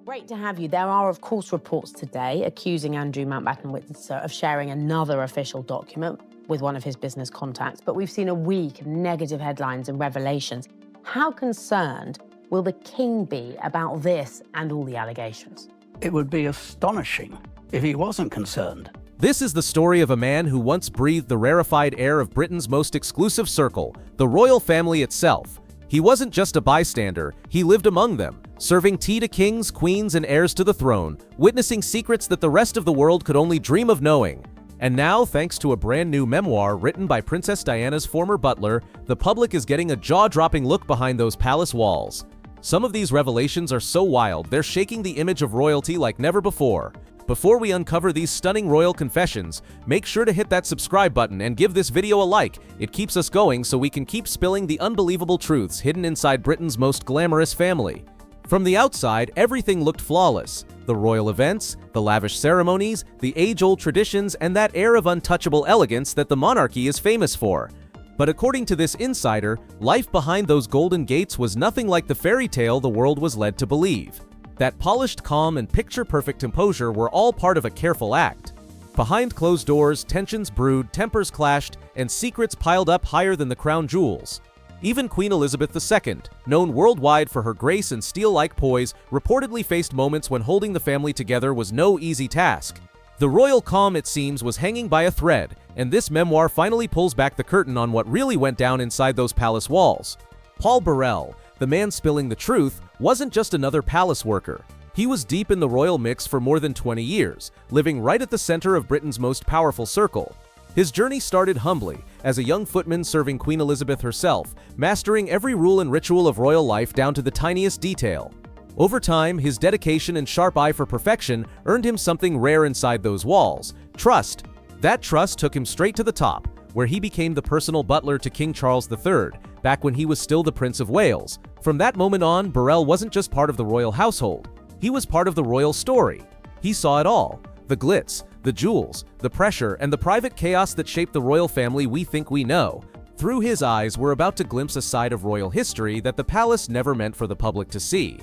Great to have you. There are, of course, reports today accusing Andrew Mountbatten Windsor of sharing another official document with one of his business contacts, but we've seen a week of negative headlines and revelations. How concerned will the king be about this and all the allegations? It would be astonishing if he wasn't concerned. This is the story of a man who once breathed the rarefied air of Britain's most exclusive circle, the royal family itself. He wasn't just a bystander, he lived among them, serving tea to kings, queens, and heirs to the throne, witnessing secrets that the rest of the world could only dream of knowing. And now, thanks to a brand new memoir written by Princess Diana's former butler, the public is getting a jaw-dropping look behind those palace walls. Some of these revelations are so wild, they're shaking the image of royalty like never before. Before we uncover these stunning royal confessions, make sure to hit that subscribe button and give this video a like. It keeps us going so we can keep spilling the unbelievable truths hidden inside Britain's most glamorous family. From the outside, everything looked flawless. The royal events, the lavish ceremonies, the age-old traditions, and that air of untouchable elegance that the monarchy is famous for. But according to this insider, life behind those golden gates was nothing like the fairy tale the world was led to believe. That polished calm and picture-perfect composure were all part of a careful act. Behind closed doors, tensions brewed, tempers clashed, and secrets piled up higher than the crown jewels. Even Queen Elizabeth II, known worldwide for her grace and steel-like poise, reportedly faced moments when holding the family together was no easy task. The royal calm, it seems, was hanging by a thread, and this memoir finally pulls back the curtain on what really went down inside those palace walls. Paul Burrell, the man spilling the truth, wasn't just another palace worker. He was deep in the royal mix for more than 20 years, living right at the center of Britain's most powerful circle. His journey started humbly, as a young footman serving Queen Elizabeth herself, mastering every rule and ritual of royal life down to the tiniest detail. Over time, his dedication and sharp eye for perfection earned him something rare inside those walls: trust. That trust took him straight to the top, where he became the personal butler to King Charles III, back when he was still the Prince of Wales. From that moment on, Burrell wasn't just part of the royal household. He was part of the royal story. He saw it all: the glitz, the jewels, the pressure, and the private chaos that shaped the royal family we think we know. Through his eyes, we're about to glimpse a side of royal history that the palace never meant for the public to see.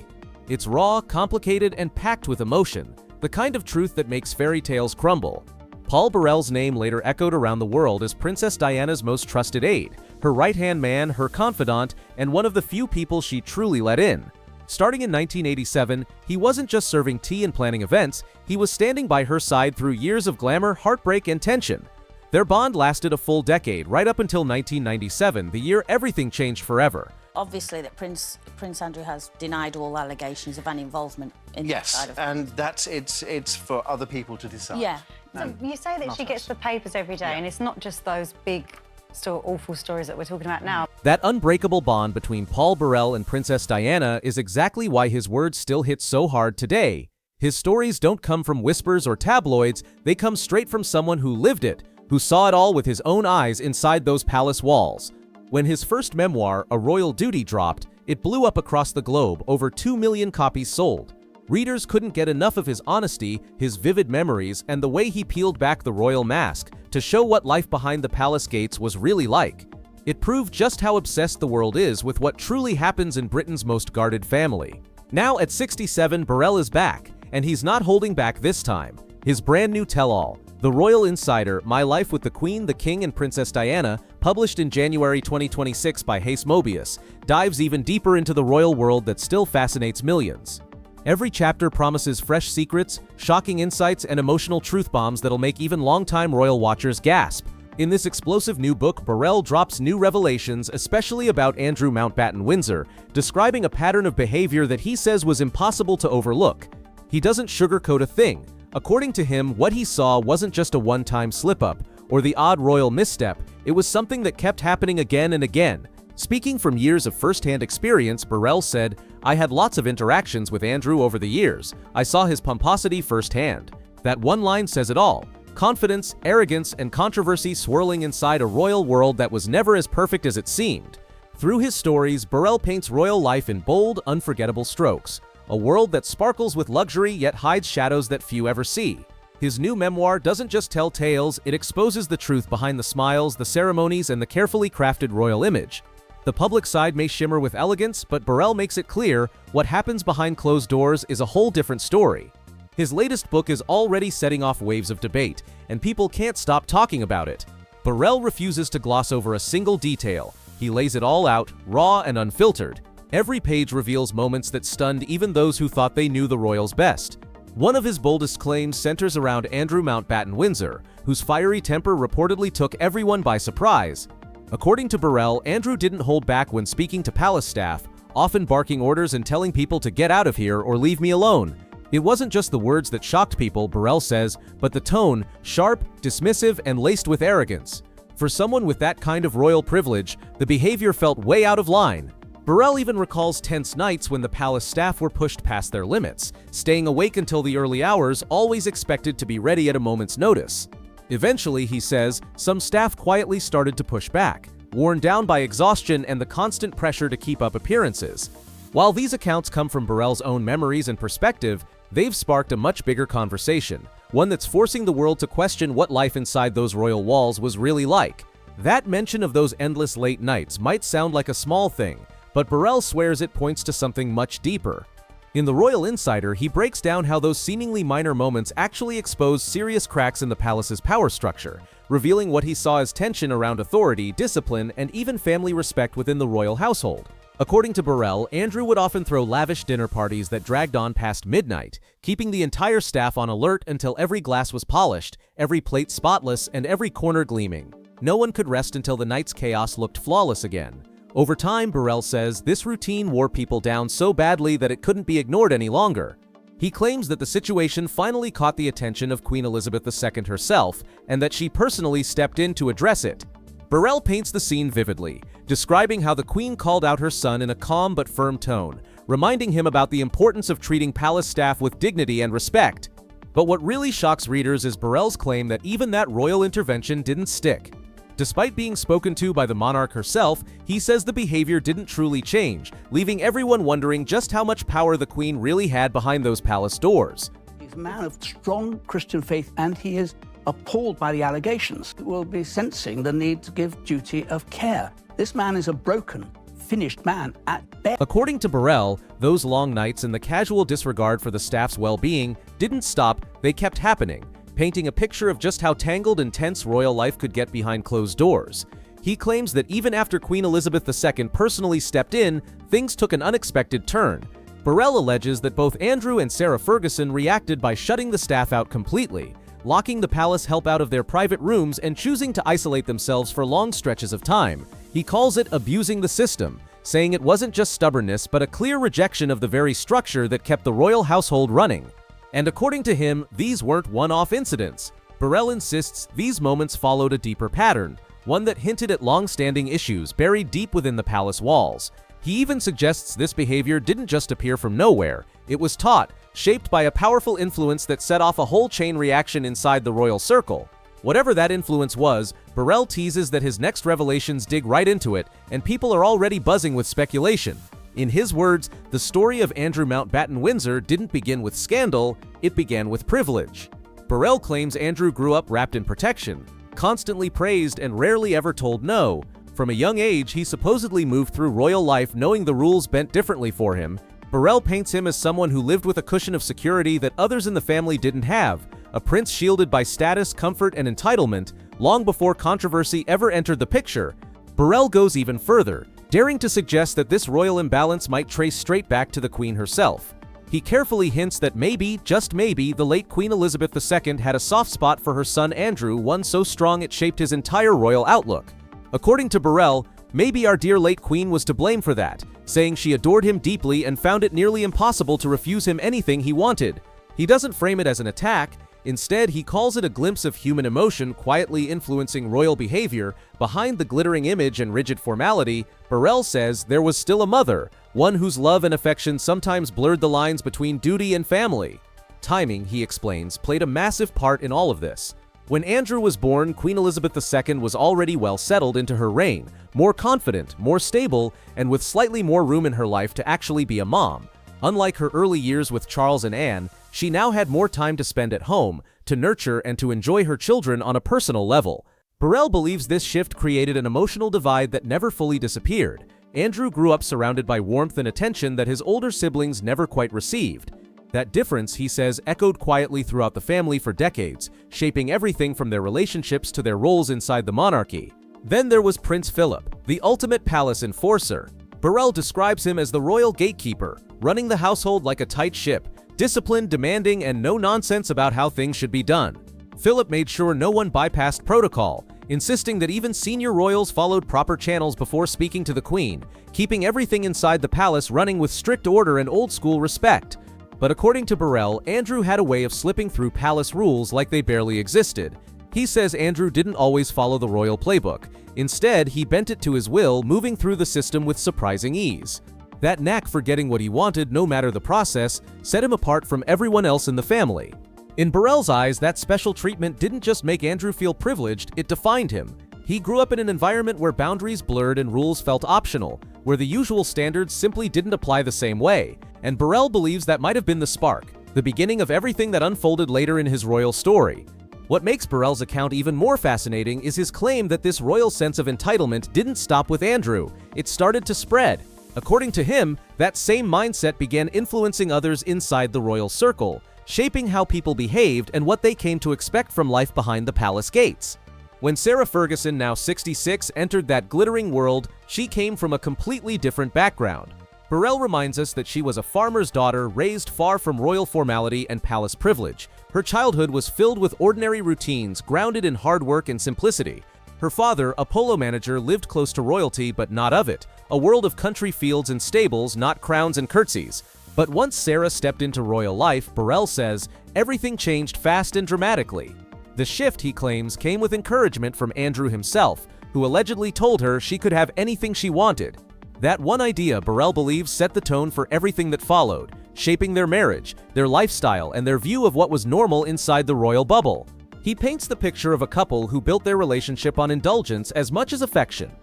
It's raw, complicated, and packed with emotion, the kind of truth that makes fairy tales crumble. Paul Burrell's name later echoed around the world as Princess Diana's most trusted aide, her right-hand man, her confidant, and one of the few people she truly let in. Starting in 1987, he wasn't just serving tea and planning events, he was standing by her side through years of glamour, heartbreak, and tension. Their bond lasted a full decade, right up until 1997, the year everything changed forever. Obviously, that Prince Andrew has denied all allegations of any involvement in this side of and that's it's for other people to decide. Yeah. So you say that she gets the papers every day, and it's not just those big, still awful stories that we're talking about now. That unbreakable bond between Paul Burrell and Princess Diana is exactly why his words still hit so hard today. His stories don't come from whispers or tabloids, they come straight from someone who lived it, who saw it all with his own eyes inside those palace walls. When his first memoir, A Royal Duty, dropped, it blew up across the globe, over 2 million copies sold. Readers couldn't get enough of his honesty, his vivid memories, and the way he peeled back the royal mask to show what life behind the palace gates was really like. It proved just how obsessed the world is with what truly happens in Britain's most guarded family. Now at 67, Burrell is back, and he's not holding back this time. His brand new tell-all, The Royal Insider: My Life with the Queen, the King, and Princess Diana, published in January 2026 by Hayes Mobius, dives even deeper into the royal world that still fascinates millions. Every chapter promises fresh secrets, shocking insights, and emotional truth bombs that'll make even longtime royal watchers gasp. In this explosive new book, Burrell drops new revelations, especially about Andrew Mountbatten Windsor, describing a pattern of behavior that he says was impossible to overlook. He doesn't sugarcoat a thing. According to him, what he saw wasn't just a one-time slip-up or the odd royal misstep, it was something that kept happening again and again. Speaking from years of first-hand experience, Burrell said, "I had lots of interactions with Andrew over the years. I saw his pomposity firsthand. That one line says it all: confidence, arrogance, and controversy swirling inside a royal world that was never as perfect as it seemed." Through his stories, Burrell paints royal life in bold, unforgettable strokes. A world that sparkles with luxury yet hides shadows that few ever see. His new memoir doesn't just tell tales, it exposes the truth behind the smiles, the ceremonies, and the carefully crafted royal image. The public side may shimmer with elegance, but Burrell makes it clear what happens behind closed doors is a whole different story. His latest book is already setting off waves of debate, and people can't stop talking about it. Burrell refuses to gloss over a single detail. He lays it all out, raw and unfiltered. Every page reveals moments that stunned even those who thought they knew the royals best. One of his boldest claims centers around Andrew Mountbatten Windsor, whose fiery temper reportedly took everyone by surprise. According to Burrell, Andrew didn't hold back when speaking to palace staff, often barking orders and telling people to get out of here or leave me alone. It wasn't just the words that shocked people, Burrell says, but the tone, sharp, dismissive, and laced with arrogance. For someone with that kind of royal privilege, the behavior felt way out of line. Burrell even recalls tense nights when the palace staff were pushed past their limits, staying awake until the early hours, always expected to be ready at a moment's notice. Eventually, he says, some staff quietly started to push back, worn down by exhaustion and the constant pressure to keep up appearances. While these accounts come from Burrell's own memories and perspective, they've sparked a much bigger conversation, one that's forcing the world to question what life inside those royal walls was really like. That mention of those endless late nights might sound like a small thing, but Burrell swears it points to something much deeper. In The Royal Insider, he breaks down how those seemingly minor moments actually expose serious cracks in the palace's power structure, revealing what he saw as tension around authority, discipline, and even family respect within the royal household. According to Burrell, Andrew would often throw lavish dinner parties that dragged on past midnight, keeping the entire staff on alert until every glass was polished, every plate spotless, and every corner gleaming. No one could rest until the night's chaos looked flawless again. Over time, Burrell says, this routine wore people down so badly that it couldn't be ignored any longer. He claims that the situation finally caught the attention of Queen Elizabeth II herself, and that she personally stepped in to address it. Burrell paints the scene vividly, describing how the Queen called out her son in a calm but firm tone, reminding him about the importance of treating palace staff with dignity and respect. But what really shocks readers is Burrell's claim that even that royal intervention didn't stick. Despite being spoken to by the monarch herself, he says the behavior didn't truly change, leaving everyone wondering just how much power the Queen really had behind those palace doors. He's a man of strong Christian faith, and he is appalled by the allegations. He will be sensing the need to give duty of care. This man is a broken, finished man at best. According to Burrell, those long nights and the casual disregard for the staff's well-being didn't stop, they kept happening, painting a picture of just how tangled and tense royal life could get behind closed doors. He claims that even after Queen Elizabeth II personally stepped in, things took an unexpected turn. Burrell alleges that both Andrew and Sarah Ferguson reacted by shutting the staff out completely, locking the palace help out of their private rooms and choosing to isolate themselves for long stretches of time. He calls it abusing the system, saying it wasn't just stubbornness but a clear rejection of the very structure that kept the royal household running. And according to him, these weren't one-off incidents. Burrell insists these moments followed a deeper pattern, one that hinted at long-standing issues buried deep within the palace walls. He even suggests this behavior didn't just appear from nowhere. It was taught, shaped by a powerful influence that set off a whole chain reaction inside the royal circle. Whatever that influence was, Burrell teases that his next revelations dig right into it, and people are already buzzing with speculation. In his words, the story of Andrew Mountbatten Windsor didn't begin with scandal, it began with privilege. Burrell claims Andrew grew up wrapped in protection, constantly praised and rarely ever told no. From a young age, he supposedly moved through royal life knowing the rules bent differently for him. Burrell paints him as someone who lived with a cushion of security that others in the family didn't have, a prince shielded by status, comfort, and entitlement, long before controversy ever entered the picture. Burrell goes even further, daring to suggest that this royal imbalance might trace straight back to the Queen herself. He carefully hints that maybe, just maybe, the late Queen Elizabeth II had a soft spot for her son Andrew, one so strong it shaped his entire royal outlook. According to Burrell, maybe our dear late Queen was to blame for that, saying she adored him deeply and found it nearly impossible to refuse him anything he wanted. He doesn't frame it as an attack. Instead, he calls it a glimpse of human emotion quietly influencing royal behavior. Behind the glittering image and rigid formality, Burrell says there was still a mother, one whose love and affection sometimes blurred the lines between duty and family. Timing, he explains, played a massive part in all of this. When Andrew was born, Queen Elizabeth II was already well settled into her reign, more confident, more stable, and with slightly more room in her life to actually be a mom. Unlike her early years with Charles and Anne, she now had more time to spend at home, to nurture and to enjoy her children on a personal level. Burrell believes this shift created an emotional divide that never fully disappeared. Andrew grew up surrounded by warmth and attention that his older siblings never quite received. That difference, he says, echoed quietly throughout the family for decades, shaping everything from their relationships to their roles inside the monarchy. Then there was Prince Philip, the ultimate palace enforcer. Burrell describes him as the royal gatekeeper, running the household like a tight ship, disciplined, demanding, and no nonsense about how things should be done. Philip made sure no one bypassed protocol, insisting that even senior royals followed proper channels before speaking to the Queen, keeping everything inside the palace running with strict order and old-school respect. But according to Burrell, Andrew had a way of slipping through palace rules like they barely existed. He says Andrew didn't always follow the royal playbook. Instead, he bent it to his will, moving through the system with surprising ease. That knack for getting what he wanted, no matter the process, set him apart from everyone else in the family. In Burrell's eyes, that special treatment didn't just make Andrew feel privileged, it defined him. He grew up in an environment where boundaries blurred and rules felt optional, where the usual standards simply didn't apply the same way. And Burrell believes that might have been the spark, the beginning of everything that unfolded later in his royal story. What makes Burrell's account even more fascinating is his claim that this royal sense of entitlement didn't stop with Andrew, it started to spread. According to him, that same mindset began influencing others inside the royal circle, shaping how people behaved and what they came to expect from life behind the palace gates. When Sarah Ferguson, now 66, entered that glittering world, she came from a completely different background. Burrell reminds us that she was a farmer's daughter raised far from royal formality and palace privilege. Her childhood was filled with ordinary routines, grounded in hard work and simplicity. Her father, a polo manager, lived close to royalty but not of it, a world of country fields and stables, not crowns and curtsies. But once Sarah stepped into royal life, Burrell says, everything changed fast and dramatically. The shift, he claims, came with encouragement from Andrew himself, who allegedly told her she could have anything she wanted. That one idea, Burrell believes, set the tone for everything that followed, shaping their marriage, their lifestyle, and their view of what was normal inside the royal bubble. He paints the picture of a couple who built their relationship on indulgence as much as affection,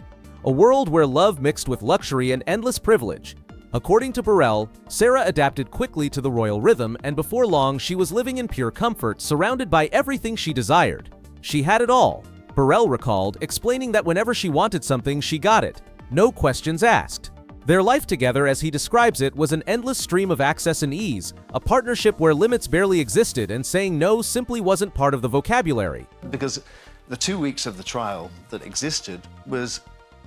a world where love mixed with luxury and endless privilege. According to Burrell, Sarah adapted quickly to the royal rhythm, and before long she was living in pure comfort, surrounded by everything she desired. She had it all, Burrell recalled, explaining that whenever she wanted something, she got it. No questions asked. Their life together, as he describes it, was an endless stream of access and ease, a partnership where limits barely existed and saying no simply wasn't part of the vocabulary. Because the 2 weeks of the trial that existed was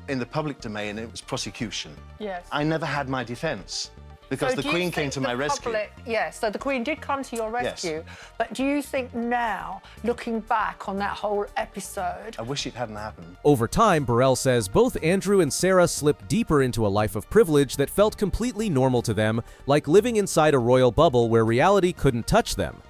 in the public domain, it was prosecution. Yes. I never had my defense because the Queen came to my rescue. Yes, so the Queen did come to your rescue. Yes. But do you think now, looking back on that whole episode... I wish it hadn't happened. Over time, Burrell says both Andrew and Sarah slipped deeper into a life of privilege that felt completely normal to them, like living inside a royal bubble where reality couldn't touch them.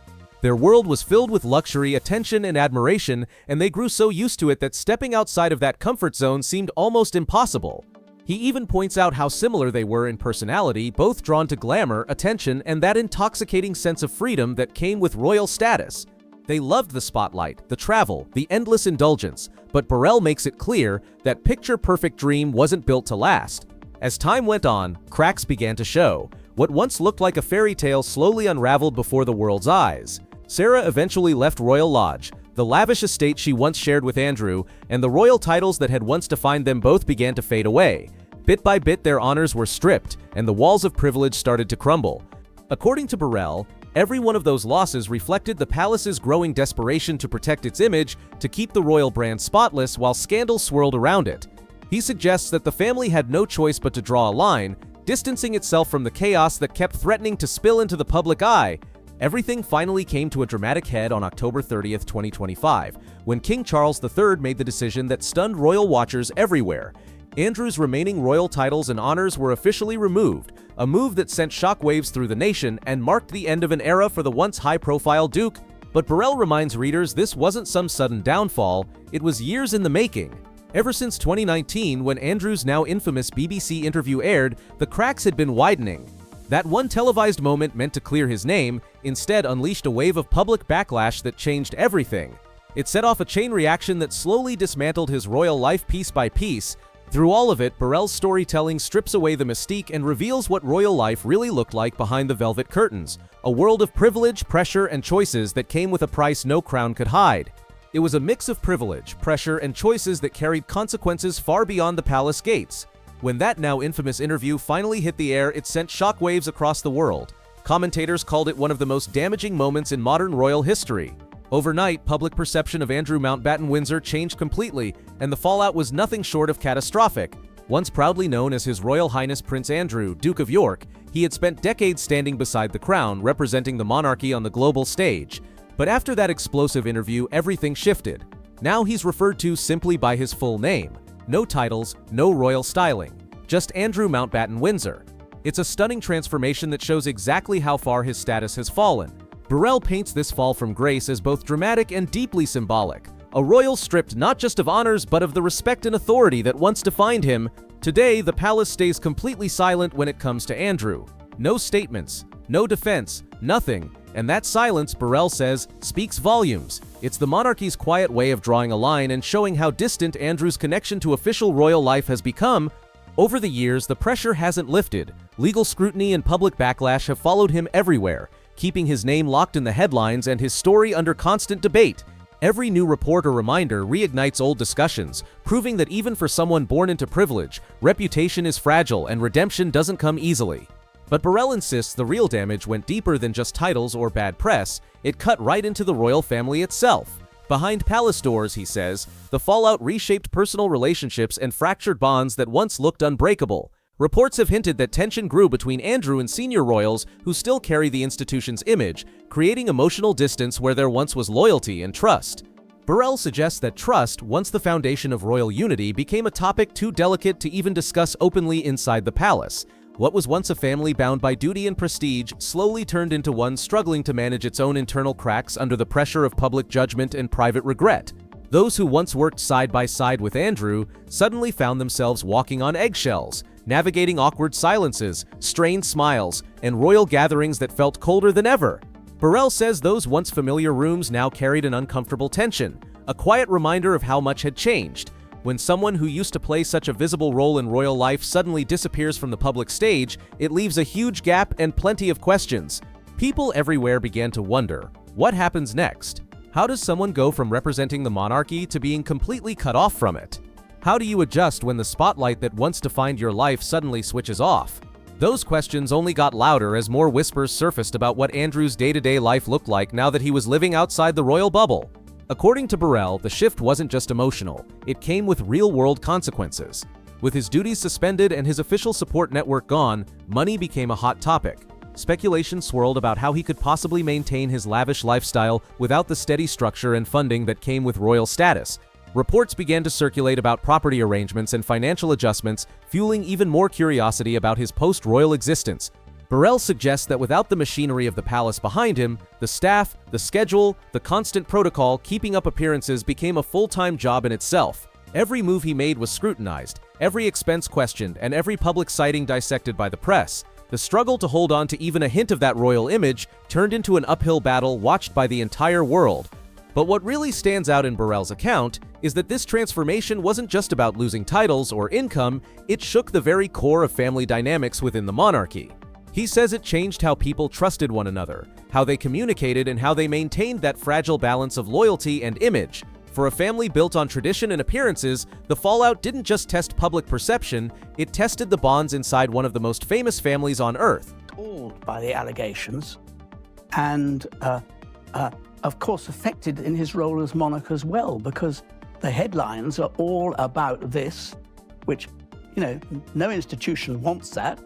Their world was filled with luxury, attention, and admiration, and they grew so used to it that stepping outside of that comfort zone seemed almost impossible. He even points out how similar they were in personality, both drawn to glamour, attention, and that intoxicating sense of freedom that came with royal status. They loved the spotlight, the travel, the endless indulgence, but Burrell makes it clear that picture-perfect dream wasn't built to last. As time went on, cracks began to show. What once looked like a fairy tale slowly unraveled before the world's eyes. Sarah eventually left Royal Lodge, the lavish estate she once shared with Andrew, and the royal titles that had once defined them both began to fade away. Bit by bit, their honors were stripped, and the walls of privilege started to crumble. According to Burrell, every one of those losses reflected the palace's growing desperation to protect its image, to keep the royal brand spotless while scandal swirled around it. He suggests that the family had no choice but to draw a line, distancing itself from the chaos that kept threatening to spill into the public eye. Everything finally came to a dramatic head on October 30th, 2025, when King Charles III made the decision that stunned royal watchers everywhere. Andrew's remaining royal titles and honors were officially removed, a move that sent shockwaves through the nation and marked the end of an era for the once high-profile Duke. But Burrell reminds readers this wasn't some sudden downfall, it was years in the making. Ever since 2019, when Andrew's now infamous BBC interview aired, the cracks had been widening. That one televised moment meant to clear his name, instead unleashed a wave of public backlash that changed everything. It set off a chain reaction that slowly dismantled his royal life piece by piece. Through all of it, Burrell's storytelling strips away the mystique and reveals what royal life really looked like behind the velvet curtains, a world of privilege, pressure, and choices that came with a price no crown could hide. It was a mix of privilege, pressure, and choices that carried consequences far beyond the palace gates. When that now infamous interview finally hit the air, it sent shockwaves across the world. Commentators called it one of the most damaging moments in modern royal history. Overnight, public perception of Andrew Mountbatten Windsor changed completely, and the fallout was nothing short of catastrophic. Once proudly known as His Royal Highness Prince Andrew, Duke of York, he had spent decades standing beside the crown, representing the monarchy on the global stage. But after that explosive interview, everything shifted. Now he's referred to simply by his full name. No titles, no royal styling. Just Andrew Mountbatten Windsor. It's a stunning transformation that shows exactly how far his status has fallen. Burrell paints this fall from grace as both dramatic and deeply symbolic. A royal stripped not just of honors but of the respect and authority that once defined him. Today, the palace stays completely silent when it comes to Andrew. No statements, no defense, nothing. And that silence, Burrell says, speaks volumes. It's the monarchy's quiet way of drawing a line and showing how distant Andrew's connection to official royal life has become. Over the years, the pressure hasn't lifted. Legal scrutiny and public backlash have followed him everywhere, keeping his name locked in the headlines and his story under constant debate. Every new report or reminder reignites old discussions, proving that even for someone born into privilege, reputation is fragile and redemption doesn't come easily. But Burrell insists the real damage went deeper than just titles or bad press. It cut right into the royal family itself. Behind palace doors, he says, the fallout reshaped personal relationships and fractured bonds that once looked unbreakable. Reports have hinted that tension grew between Andrew and senior royals who still carry the institution's image, creating emotional distance where there once was loyalty and trust. Burrell suggests that trust, once the foundation of royal unity, became a topic too delicate to even discuss openly inside the palace. What was once a family bound by duty and prestige slowly turned into one struggling to manage its own internal cracks under the pressure of public judgment and private regret. Those who once worked side by side with Andrew suddenly found themselves walking on eggshells, navigating awkward silences, strained smiles, and royal gatherings that felt colder than ever. Burrell says those once familiar rooms now carried an uncomfortable tension, a quiet reminder of how much had changed. When someone who used to play such a visible role in royal life suddenly disappears from the public stage, it leaves a huge gap and plenty of questions. People everywhere began to wonder, what happens next? How does someone go from representing the monarchy to being completely cut off from it? How do you adjust when the spotlight that once defined your life suddenly switches off? Those questions only got louder as more whispers surfaced about what Andrew's day-to-day life looked like now that he was living outside the royal bubble. According to Burrell, the shift wasn't just emotional, it came with real-world consequences. With his duties suspended and his official support network gone, money became a hot topic. Speculation swirled about how he could possibly maintain his lavish lifestyle without the steady structure and funding that came with royal status. Reports began to circulate about property arrangements and financial adjustments, fueling even more curiosity about his post-royal existence. Burrell suggests that without the machinery of the palace behind him, the staff, the schedule, the constant protocol, keeping up appearances became a full-time job in itself. Every move he made was scrutinized, every expense questioned, and every public sighting dissected by the press. The struggle to hold on to even a hint of that royal image turned into an uphill battle watched by the entire world. But what really stands out in Burrell's account is that this transformation wasn't just about losing titles or income, it shook the very core of family dynamics within the monarchy. He says it changed how people trusted one another, how they communicated, and how they maintained that fragile balance of loyalty and image. For a family built on tradition and appearances, the fallout didn't just test public perception, it tested the bonds inside one of the most famous families on Earth. Appalled by the allegations and, of course, affected in his role as monarch as well, because the headlines are all about this, which, no institution wants that.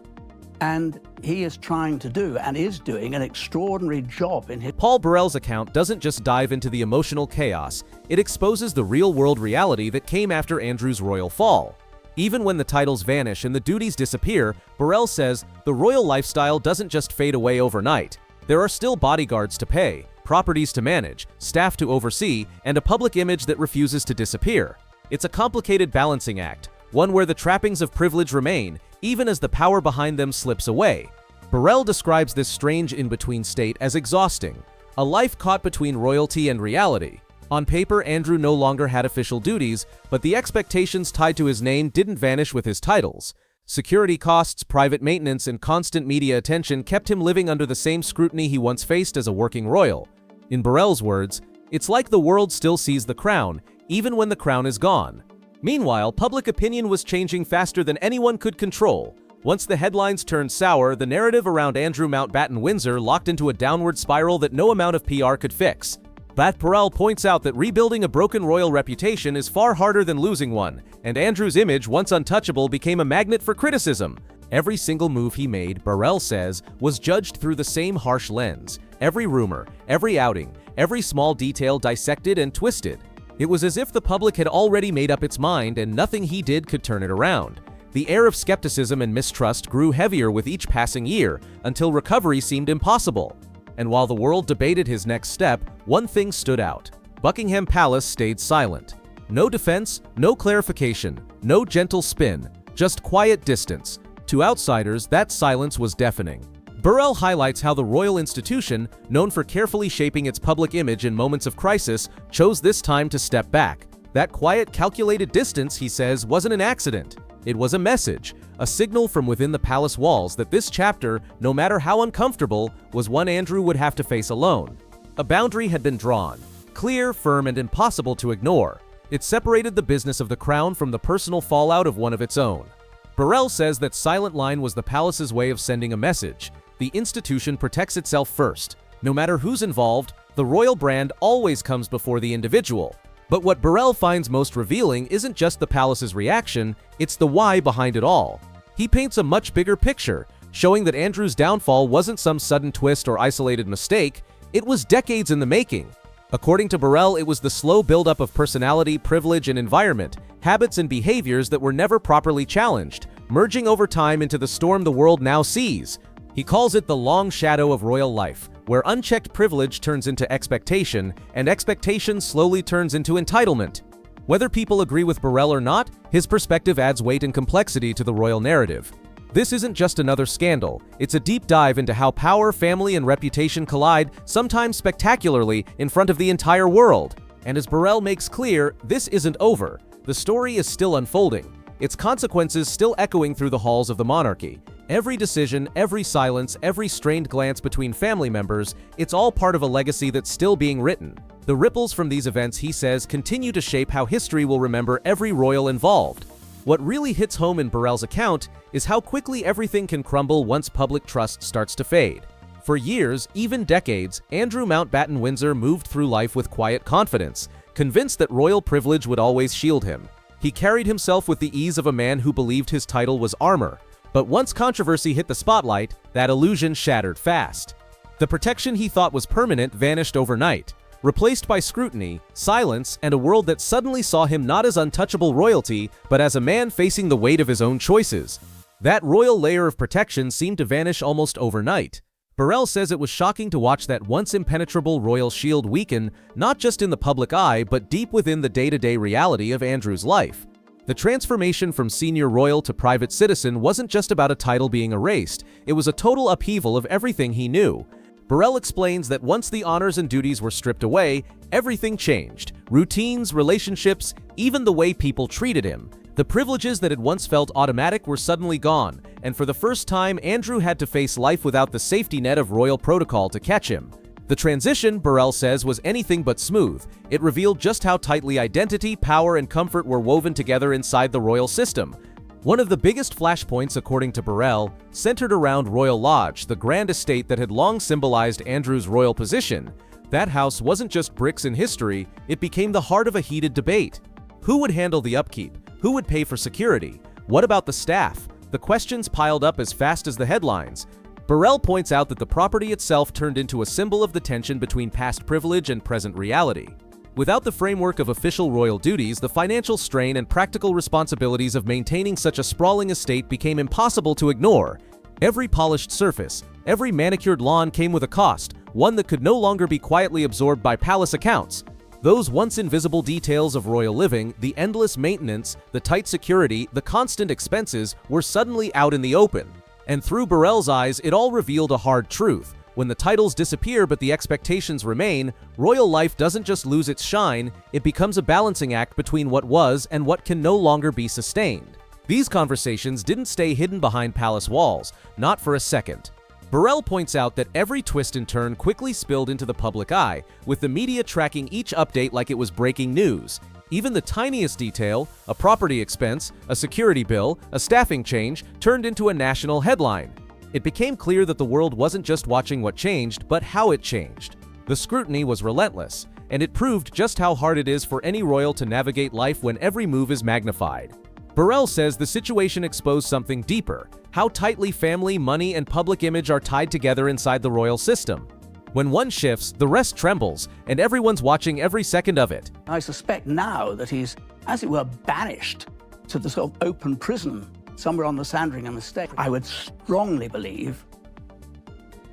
And he is trying to do, and is doing, an extraordinary job in his... Paul Burrell's account doesn't just dive into the emotional chaos, it exposes the real-world reality that came after Andrew's royal fall. Even when the titles vanish and the duties disappear, Burrell says the royal lifestyle doesn't just fade away overnight. There are still bodyguards to pay, properties to manage, staff to oversee, and a public image that refuses to disappear. It's a complicated balancing act, one where the trappings of privilege remain, even as the power behind them slips away. Burrell describes this strange in-between state as exhausting, a life caught between royalty and reality. On paper, Andrew no longer had official duties, but the expectations tied to his name didn't vanish with his titles. Security costs, private maintenance, and constant media attention kept him living under the same scrutiny he once faced as a working royal. In Burrell's words, It's like the world still sees the crown, even when the crown is gone. Meanwhile, public opinion was changing faster than anyone could control. Once the headlines turned sour, the narrative around Andrew Mountbatten Windsor locked into a downward spiral that no amount of PR could fix. Paul Burrell points out that rebuilding a broken royal reputation is far harder than losing one, and Andrew's image, once untouchable, became a magnet for criticism. Every single move he made, Burrell says, was judged through the same harsh lens. Every rumor, every outing, every small detail dissected and twisted. It was as if the public had already made up its mind and nothing he did could turn it around. The air of skepticism and mistrust grew heavier with each passing year, until recovery seemed impossible. And while the world debated his next step, one thing stood out. Buckingham Palace stayed silent. No defense, no clarification, no gentle spin, just quiet distance. To outsiders, that silence was deafening. Burrell highlights how the royal institution, known for carefully shaping its public image in moments of crisis, chose this time to step back. That quiet, calculated distance, he says, wasn't an accident. It was a message, a signal from within the palace walls that this chapter, no matter how uncomfortable, was one Andrew would have to face alone. A boundary had been drawn, clear, firm, and impossible to ignore. It separated the business of the crown from the personal fallout of one of its own. Burrell says that silent line was the palace's way of sending a message. The institution protects itself first. No matter who's involved, the royal brand always comes before the individual. But what Burrell finds most revealing isn't just the palace's reaction, it's the why behind it all. He paints a much bigger picture, showing that Andrew's downfall wasn't some sudden twist or isolated mistake, it was decades in the making. According to Burrell, it was the slow buildup of personality, privilege, and environment, habits and behaviors that were never properly challenged, merging over time into the storm the world now sees. He calls it the long shadow of royal life, where unchecked privilege turns into expectation, and expectation slowly turns into entitlement. Whether people agree with Burrell or not, his perspective adds weight and complexity to the royal narrative. This isn't just another scandal, it's a deep dive into how power, family, and reputation collide, sometimes spectacularly, in front of the entire world. And as Burrell makes clear, this isn't over. The story is still unfolding, its consequences still echoing through the halls of the monarchy. Every decision, every silence, every strained glance between family members, it's all part of a legacy that's still being written. The ripples from these events, he says, continue to shape how history will remember every royal involved. What really hits home in Burrell's account is how quickly everything can crumble once public trust starts to fade. For years, even decades, Andrew Mountbatten Windsor moved through life with quiet confidence, convinced that royal privilege would always shield him. He carried himself with the ease of a man who believed his title was armor. But once controversy hit the spotlight, that illusion shattered fast. The protection he thought was permanent vanished overnight, replaced by scrutiny, silence, and a world that suddenly saw him not as untouchable royalty, but as a man facing the weight of his own choices. That royal layer of protection seemed to vanish almost overnight. Burrell says it was shocking to watch that once impenetrable royal shield weaken, not just in the public eye, but deep within the day-to-day reality of Andrew's life. The transformation from senior royal to private citizen wasn't just about a title being erased, it was a total upheaval of everything he knew. Burrell explains that once the honors and duties were stripped away, everything changed. Routines, relationships, even the way people treated him. The privileges that had once felt automatic were suddenly gone, and for the first time, Andrew had to face life without the safety net of royal protocol to catch him. The transition, Burrell says, was anything but smooth. It revealed just how tightly identity, power, and comfort were woven together inside the royal system. One of the biggest flashpoints, according to Burrell, centered around Royal Lodge, the grand estate that had long symbolized Andrew's royal position. That house wasn't just bricks in history, it became the heart of a heated debate. Who would handle the upkeep? Who would pay for security? What about the staff? The questions piled up as fast as the headlines. Burrell points out that the property itself turned into a symbol of the tension between past privilege and present reality. Without the framework of official royal duties, the financial strain and practical responsibilities of maintaining such a sprawling estate became impossible to ignore. Every polished surface, every manicured lawn came with a cost, one that could no longer be quietly absorbed by palace accounts. Those once invisible details of royal living, the endless maintenance, the tight security, the constant expenses, were suddenly out in the open. And through Burrell's eyes, it all revealed a hard truth. When the titles disappear but the expectations remain, royal life doesn't just lose its shine, it becomes a balancing act between what was and what can no longer be sustained. These conversations didn't stay hidden behind palace walls, not for a second. Burrell points out that every twist and turn quickly spilled into the public eye, with the media tracking each update like it was breaking news. Even the tiniest detail, a property expense, a security bill, a staffing change, turned into a national headline. It became clear that the world wasn't just watching what changed, but how it changed. The scrutiny was relentless, and it proved just how hard it is for any royal to navigate life when every move is magnified. Burrell says the situation exposed something deeper: how tightly family, money, and public image are tied together inside the royal system. When one shifts, the rest trembles, and everyone's watching every second of it. I suspect now that he's, as it were, banished to the sort of open prison somewhere on the Sandringham estate. I would strongly believe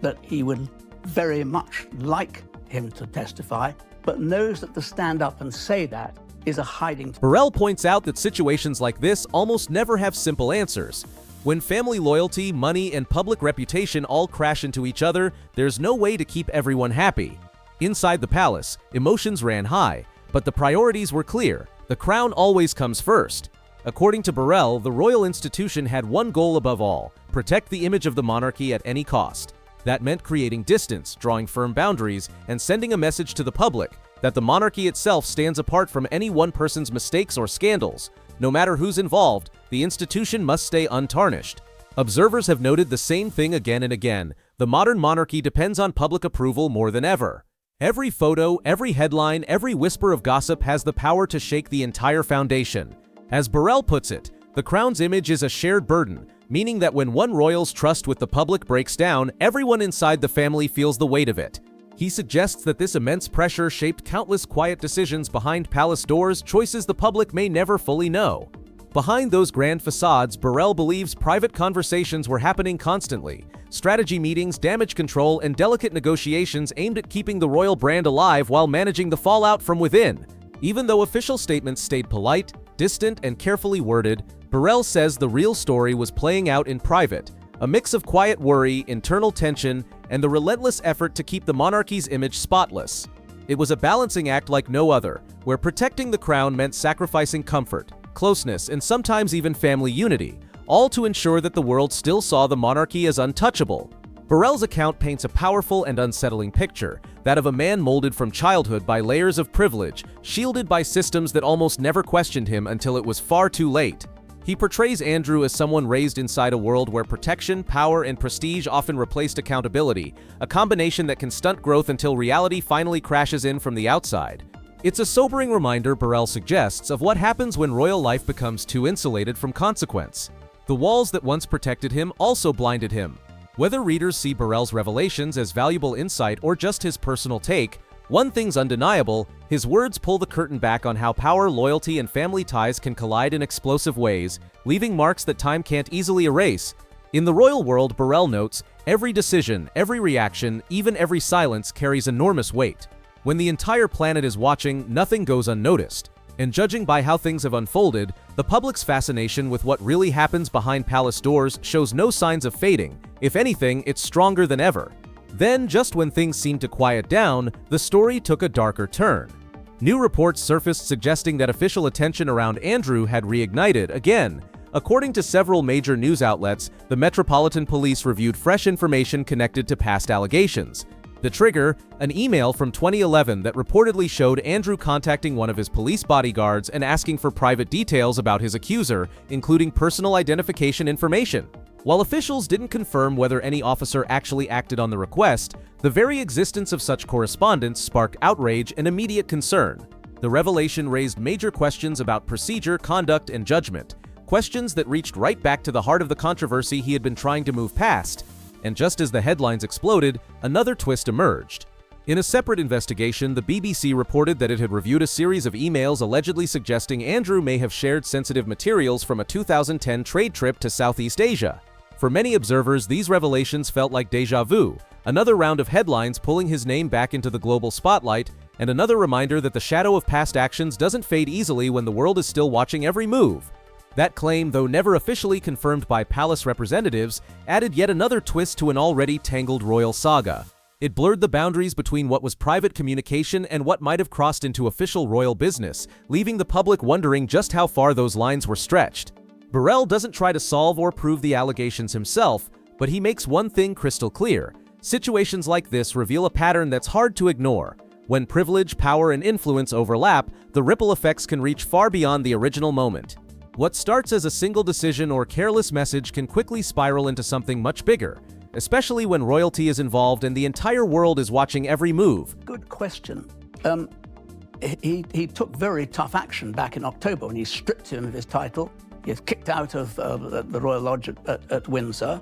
that he would very much like him to testify, but knows that to stand up and say that is a hiding. Burrell points out that situations like this almost never have simple answers. When family loyalty, money, and public reputation all crash into each other, there's no way to keep everyone happy. Inside the palace, emotions ran high, but the priorities were clear. The crown always comes first. According to Burrell, the royal institution had one goal above all: protect the image of the monarchy at any cost. That meant creating distance, drawing firm boundaries, and sending a message to the public that the monarchy itself stands apart from any one person's mistakes or scandals. No matter who's involved, the institution must stay untarnished. Observers have noted the same thing again and again. The modern monarchy depends on public approval more than ever. Every photo, every headline, every whisper of gossip has the power to shake the entire foundation. As Burrell puts it, the crown's image is a shared burden, meaning that when one royal's trust with the public breaks down, everyone inside the family feels the weight of it. He suggests that this immense pressure shaped countless quiet decisions behind palace doors, choices the public may never fully know. Behind those grand facades, Burrell believes private conversations were happening constantly. Strategy meetings, damage control, and delicate negotiations aimed at keeping the royal brand alive while managing the fallout from within. Even though official statements stayed polite, distant, and carefully worded, Burrell says the real story was playing out in private, a mix of quiet worry, internal tension, and the relentless effort to keep the monarchy's image spotless. It was a balancing act like no other, where protecting the crown meant sacrificing comfort, closeness, and sometimes even family unity, all to ensure that the world still saw the monarchy as untouchable. Burrell's account paints a powerful and unsettling picture, that of a man molded from childhood by layers of privilege, shielded by systems that almost never questioned him until it was far too late. He portrays Andrew as someone raised inside a world where protection, power, and prestige often replaced accountability, a combination that can stunt growth until reality finally crashes in from the outside. It's a sobering reminder, Burrell suggests, of what happens when royal life becomes too insulated from consequence. The walls that once protected him also blinded him. Whether readers see Burrell's revelations as valuable insight or just his personal take, one thing's undeniable: his words pull the curtain back on how power, loyalty, and family ties can collide in explosive ways, leaving marks that time can't easily erase. In the royal world, Burrell notes, every decision, every reaction, even every silence carries enormous weight. When the entire planet is watching, nothing goes unnoticed. And judging by how things have unfolded, the public's fascination with what really happens behind palace doors shows no signs of fading. If anything, it's stronger than ever. Then, just when things seemed to quiet down, the story took a darker turn. New reports surfaced suggesting that official attention around Andrew had reignited again. According to several major news outlets, the Metropolitan Police reviewed fresh information connected to past allegations. The trigger, an email from 2011 that reportedly showed Andrew contacting one of his police bodyguards and asking for private details about his accuser, including personal identification information. While officials didn't confirm whether any officer actually acted on the request, the very existence of such correspondence sparked outrage and immediate concern. The revelation raised major questions about procedure, conduct, and judgment, questions that reached right back to the heart of the controversy he had been trying to move past. And just as the headlines exploded, another twist emerged. In a separate investigation, the BBC reported that it had reviewed a series of emails allegedly suggesting Andrew may have shared sensitive materials from a 2010 trade trip to Southeast Asia. For many observers, these revelations felt like déjà vu, another round of headlines pulling his name back into the global spotlight, and another reminder that the shadow of past actions doesn't fade easily when the world is still watching every move. That claim, though never officially confirmed by palace representatives, added yet another twist to an already tangled royal saga. It blurred the boundaries between what was private communication and what might have crossed into official royal business, leaving the public wondering just how far those lines were stretched. Burrell doesn't try to solve or prove the allegations himself, But he makes one thing crystal clear. Situations like this reveal a pattern that's hard to ignore. When privilege, power, and influence overlap, the ripple effects can reach far beyond the original moment. What starts as a single decision or careless message can quickly spiral into something much bigger, especially when royalty is involved and the entire world is watching every move. Good question. He took very tough action back in October when he stripped him of his title. He was kicked out of the Royal Lodge at Windsor.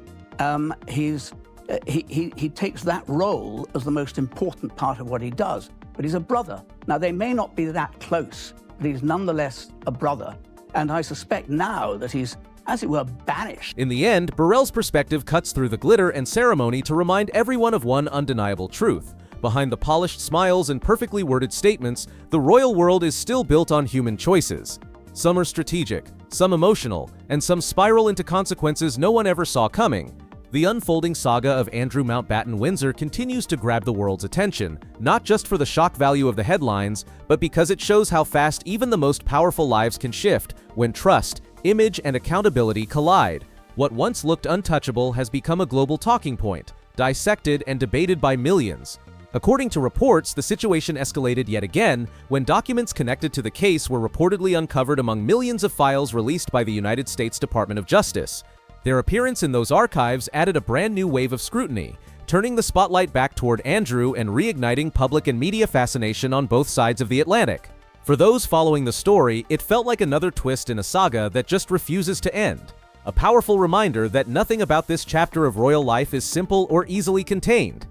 He takes that role as the most important part of what he does. But he's a brother. Now, they may not be that close, but he's nonetheless a brother. And I suspect now that he's, as it were, banished. In the end, Burrell's perspective cuts through the glitter and ceremony to remind everyone of one undeniable truth. Behind the polished smiles and perfectly worded statements, the royal world is still built on human choices. Some are strategic, some emotional, and some spiral into consequences no one ever saw coming. The unfolding saga of Andrew Mountbatten Windsor continues to grab the world's attention, not just for the shock value of the headlines, but because it shows how fast even the most powerful lives can shift when trust, image, and accountability collide. What once looked untouchable has become a global talking point, dissected and debated by millions. According to reports, the situation escalated yet again when documents connected to the case were reportedly uncovered among millions of files released by the United States Department of Justice. Their appearance in those archives added a brand new wave of scrutiny, turning the spotlight back toward Andrew and reigniting public and media fascination on both sides of the Atlantic. For those following the story, it felt like another twist in a saga that just refuses to end. A powerful reminder that nothing about this chapter of royal life is simple or easily contained.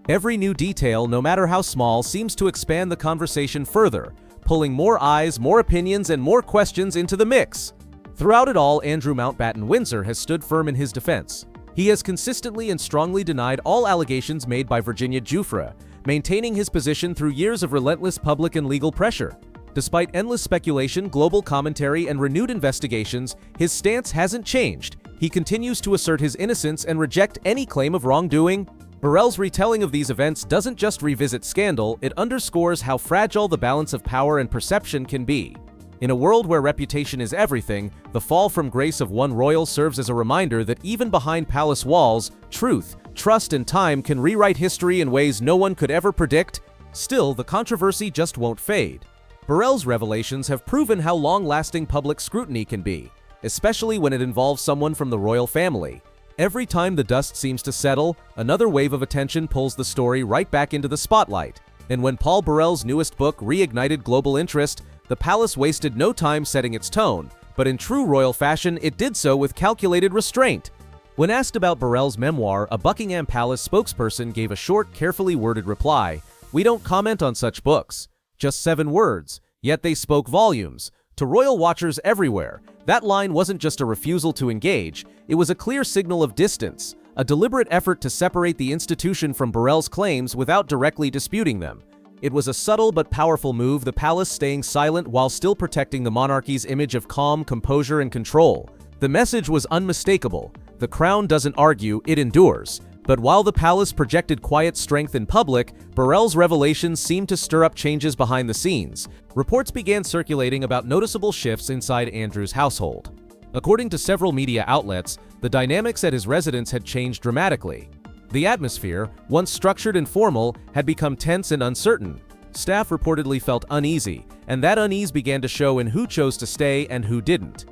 Every new detail, no matter how small, seems to expand the conversation further, pulling more eyes, more opinions, and more questions into the mix. Throughout it all, Andrew Mountbatten Windsor has stood firm in his defense. He has consistently and strongly denied all allegations made by Virginia Giuffre, maintaining his position through years of relentless public and legal pressure. Despite endless speculation, global commentary, and renewed investigations, his stance hasn't changed. He continues to assert his innocence and reject any claim of wrongdoing. Burrell's retelling of these events doesn't just revisit scandal, it underscores how fragile the balance of power and perception can be. In a world where reputation is everything, the fall from grace of one royal serves as a reminder that even behind palace walls, truth, trust, and time can rewrite history in ways no one could ever predict. Still, the controversy just won't fade. Burrell's revelations have proven how long-lasting public scrutiny can be, especially when it involves someone from the royal family. Every time the dust seems to settle, another wave of attention pulls the story right back into the spotlight. And when Paul Burrell's newest book reignited global interest, the palace wasted no time setting its tone, but in true royal fashion, it did so with calculated restraint. When asked about Burrell's memoir, a Buckingham Palace spokesperson gave a short, carefully worded reply. "We don't comment on such books." Just 7 words, yet they spoke volumes. To royal watchers everywhere, that line wasn't just a refusal to engage, it was a clear signal of distance, a deliberate effort to separate the institution from Burrell's claims without directly disputing them. It was a subtle but powerful move, the palace staying silent while still protecting the monarchy's image of calm, composure, and control. The message was unmistakable. The crown doesn't argue, it endures. But while the palace projected quiet strength in public, Burrell's revelations seemed to stir up changes behind the scenes. Reports began circulating about noticeable shifts inside Andrew's household. According to several media outlets, the dynamics at his residence had changed dramatically. The atmosphere, once structured and formal, had become tense and uncertain. Staff reportedly felt uneasy, and that unease began to show in who chose to stay and who didn't.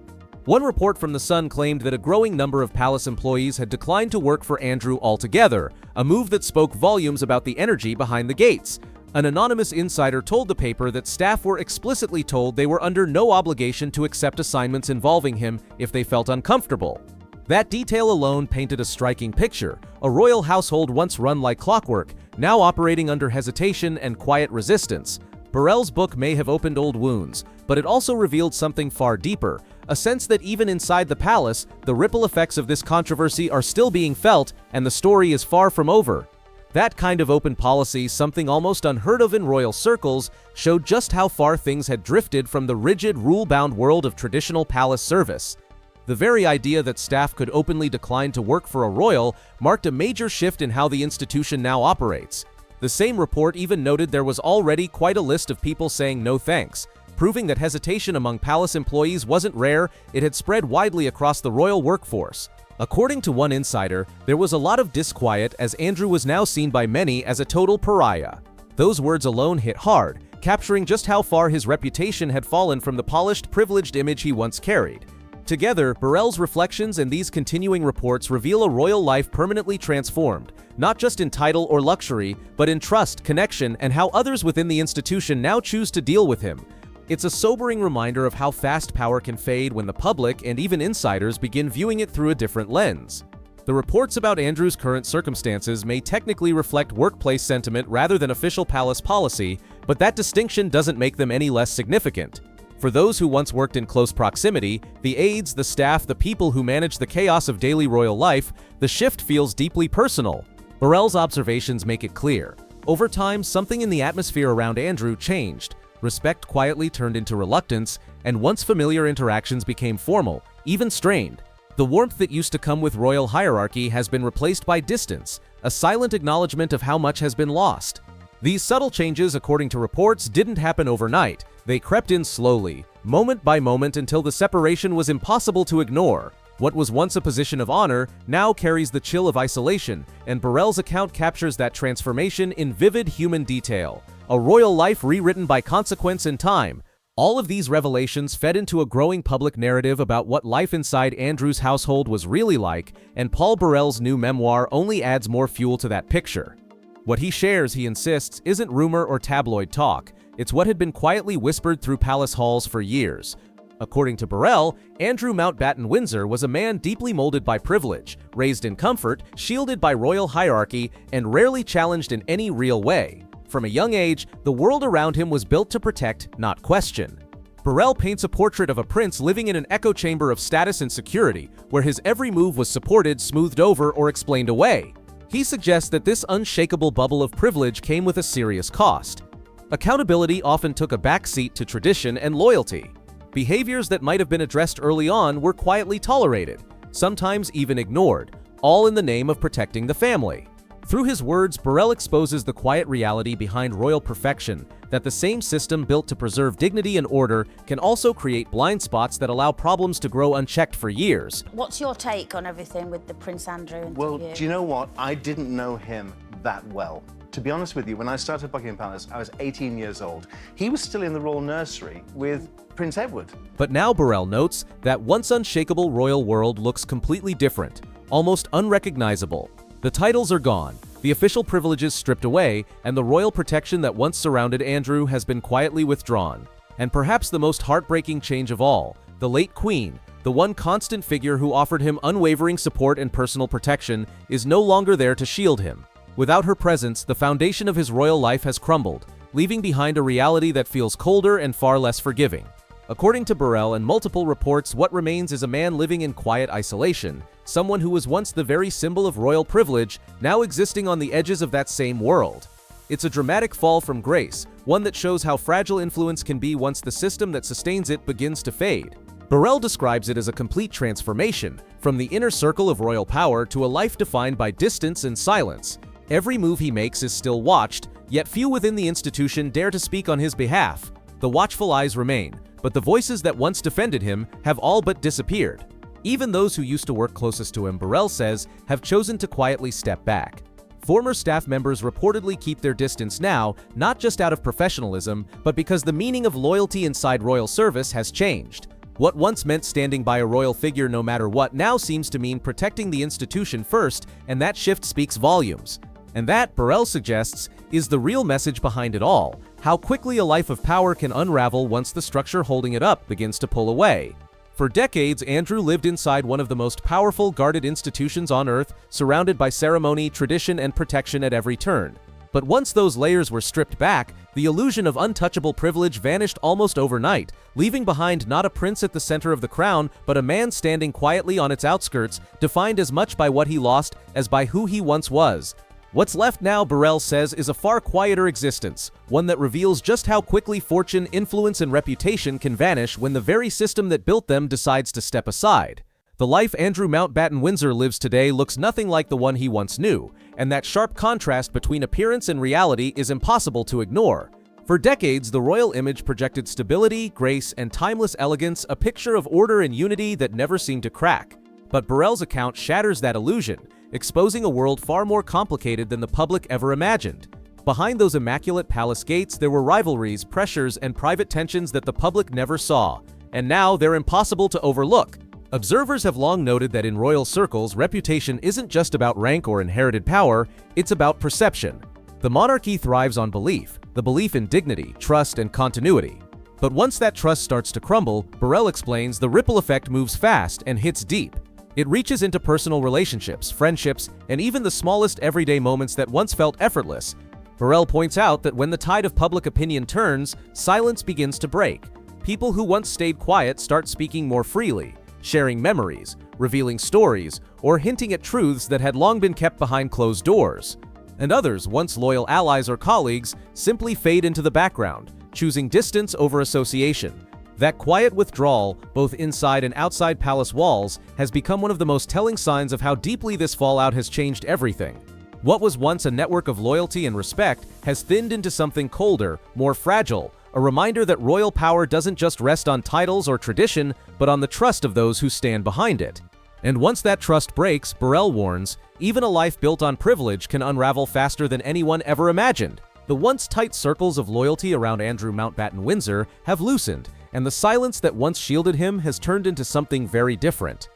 One report from The Sun claimed that a growing number of palace employees had declined to work for Andrew altogether, a move that spoke volumes about the energy behind the gates. An anonymous insider told the paper that staff were explicitly told they were under no obligation to accept assignments involving him if they felt uncomfortable. That detail alone painted a striking picture, a royal household once run like clockwork, now operating under hesitation and quiet resistance. Burrell's book may have opened old wounds, but it also revealed something far deeper, a sense that even inside the palace, the ripple effects of this controversy are still being felt, and the story is far from over. That kind of open policy, something almost unheard of in royal circles, showed just how far things had drifted from the rigid, rule-bound world of traditional palace service. The very idea that staff could openly decline to work for a royal marked a major shift in how the institution now operates. The same report even noted there was already quite a list of people saying no thanks, proving that hesitation among palace employees wasn't rare, it had spread widely across the royal workforce. According to one insider, there was a lot of disquiet as Andrew was now seen by many as a total pariah. Those words alone hit hard, capturing just how far his reputation had fallen from the polished, privileged image he once carried. Together, Burrell's reflections and these continuing reports reveal a royal life permanently transformed, not just in title or luxury, but in trust, connection, and how others within the institution now choose to deal with him. It's a sobering reminder of how fast power can fade when the public and even insiders begin viewing it through a different lens. The reports about Andrew's current circumstances may technically reflect workplace sentiment rather than official palace policy, but that distinction doesn't make them any less significant. For those who once worked in close proximity, the aides, the staff, the people who manage the chaos of daily royal life, the shift feels deeply personal. Burrell's observations make it clear. Over time, something in the atmosphere around Andrew changed. Respect quietly turned into reluctance, and once familiar interactions became formal, even strained. The warmth that used to come with royal hierarchy has been replaced by distance, a silent acknowledgement of how much has been lost. These subtle changes, according to reports, didn't happen overnight. They crept in slowly, moment by moment, until the separation was impossible to ignore. What was once a position of honor now carries the chill of isolation, and Burrell's account captures that transformation in vivid human detail. A royal life rewritten by consequence and time. All of these revelations fed into a growing public narrative about what life inside Andrew's household was really like, and Paul Burrell's new memoir only adds more fuel to that picture. What he shares, he insists, isn't rumor or tabloid talk. It's what had been quietly whispered through palace halls for years. According to Burrell, Andrew Mountbatten Windsor was a man deeply molded by privilege, raised in comfort, shielded by royal hierarchy, and rarely challenged in any real way. From a young age, the world around him was built to protect, not question. Burrell paints a portrait of a prince living in an echo chamber of status and security, where his every move was supported, smoothed over, or explained away. He suggests that this unshakable bubble of privilege came with a serious cost. Accountability often took a backseat to tradition and loyalty. Behaviors that might have been addressed early on were quietly tolerated, sometimes even ignored, all in the name of protecting the family. Through his words, Burrell exposes the quiet reality behind royal perfection, that the same system built to preserve dignity and order can also create blind spots that allow problems to grow unchecked for years. What's your take on everything with the Prince Andrew interview? Well, do you know what? I didn't know him that well. To be honest with you, when I started Buckingham Palace, I was 18 years old. He was still in the royal nursery with Prince Edward. But now Burrell notes that once unshakable royal world looks completely different, almost unrecognizable. The titles are gone, the official privileges stripped away, and the royal protection that once surrounded Andrew has been quietly withdrawn. And perhaps the most heartbreaking change of all, the late Queen, the one constant figure who offered him unwavering support and personal protection, is no longer there to shield him. Without her presence, the foundation of his royal life has crumbled, leaving behind a reality that feels colder and far less forgiving. According to Burrell and multiple reports, what remains is a man living in quiet isolation, someone who was once the very symbol of royal privilege, now existing on the edges of that same world. It's a dramatic fall from grace, one that shows how fragile influence can be once the system that sustains it begins to fade. Burrell describes it as a complete transformation, from the inner circle of royal power to a life defined by distance and silence. Every move he makes is still watched, yet few within the institution dare to speak on his behalf. The watchful eyes remain, but the voices that once defended him have all but disappeared. Even those who used to work closest to him, Burrell says, have chosen to quietly step back. Former staff members reportedly keep their distance now, not just out of professionalism, but because the meaning of loyalty inside royal service has changed. What once meant standing by a royal figure no matter what now seems to mean protecting the institution first, and that shift speaks volumes. And that, Burrell suggests, is the real message behind it all, how quickly a life of power can unravel once the structure holding it up begins to pull away. For decades, Andrew lived inside one of the most powerful guarded institutions on earth, surrounded by ceremony, tradition, and protection at every turn. But once those layers were stripped back, the illusion of untouchable privilege vanished almost overnight, leaving behind not a prince at the center of the crown, but a man standing quietly on its outskirts, defined as much by what he lost as by who he once was. What's left now, Burrell says, is a far quieter existence, one that reveals just how quickly fortune, influence, and reputation can vanish when the very system that built them decides to step aside. The life Andrew Mountbatten Windsor lives today looks nothing like the one he once knew, and that sharp contrast between appearance and reality is impossible to ignore. For decades, the royal image projected stability, grace, and timeless elegance, a picture of order and unity that never seemed to crack. But Burrell's account shatters that illusion, exposing a world far more complicated than the public ever imagined. Behind those immaculate palace gates, there were rivalries, pressures, and private tensions that the public never saw, and now they're impossible to overlook. Observers have long noted that in royal circles, reputation isn't just about rank or inherited power, it's about perception. The monarchy thrives on belief, the belief in dignity, trust, and continuity. But once that trust starts to crumble, Burrell explains, the ripple effect moves fast and hits deep. It reaches into personal relationships, friendships, and even the smallest everyday moments that once felt effortless. Burrell points out that when the tide of public opinion turns, silence begins to break. People who once stayed quiet start speaking more freely, sharing memories, revealing stories, or hinting at truths that had long been kept behind closed doors. And others, once loyal allies or colleagues, simply fade into the background, choosing distance over association. That quiet withdrawal, both inside and outside palace walls, has become one of the most telling signs of how deeply this fallout has changed everything. What was once a network of loyalty and respect has thinned into something colder, more fragile, a reminder that royal power doesn't just rest on titles or tradition, but on the trust of those who stand behind it. And once that trust breaks, Burrell warns, even a life built on privilege can unravel faster than anyone ever imagined. The once tight circles of loyalty around Andrew Mountbatten Windsor have loosened, and the silence that once shielded him has turned into something very different.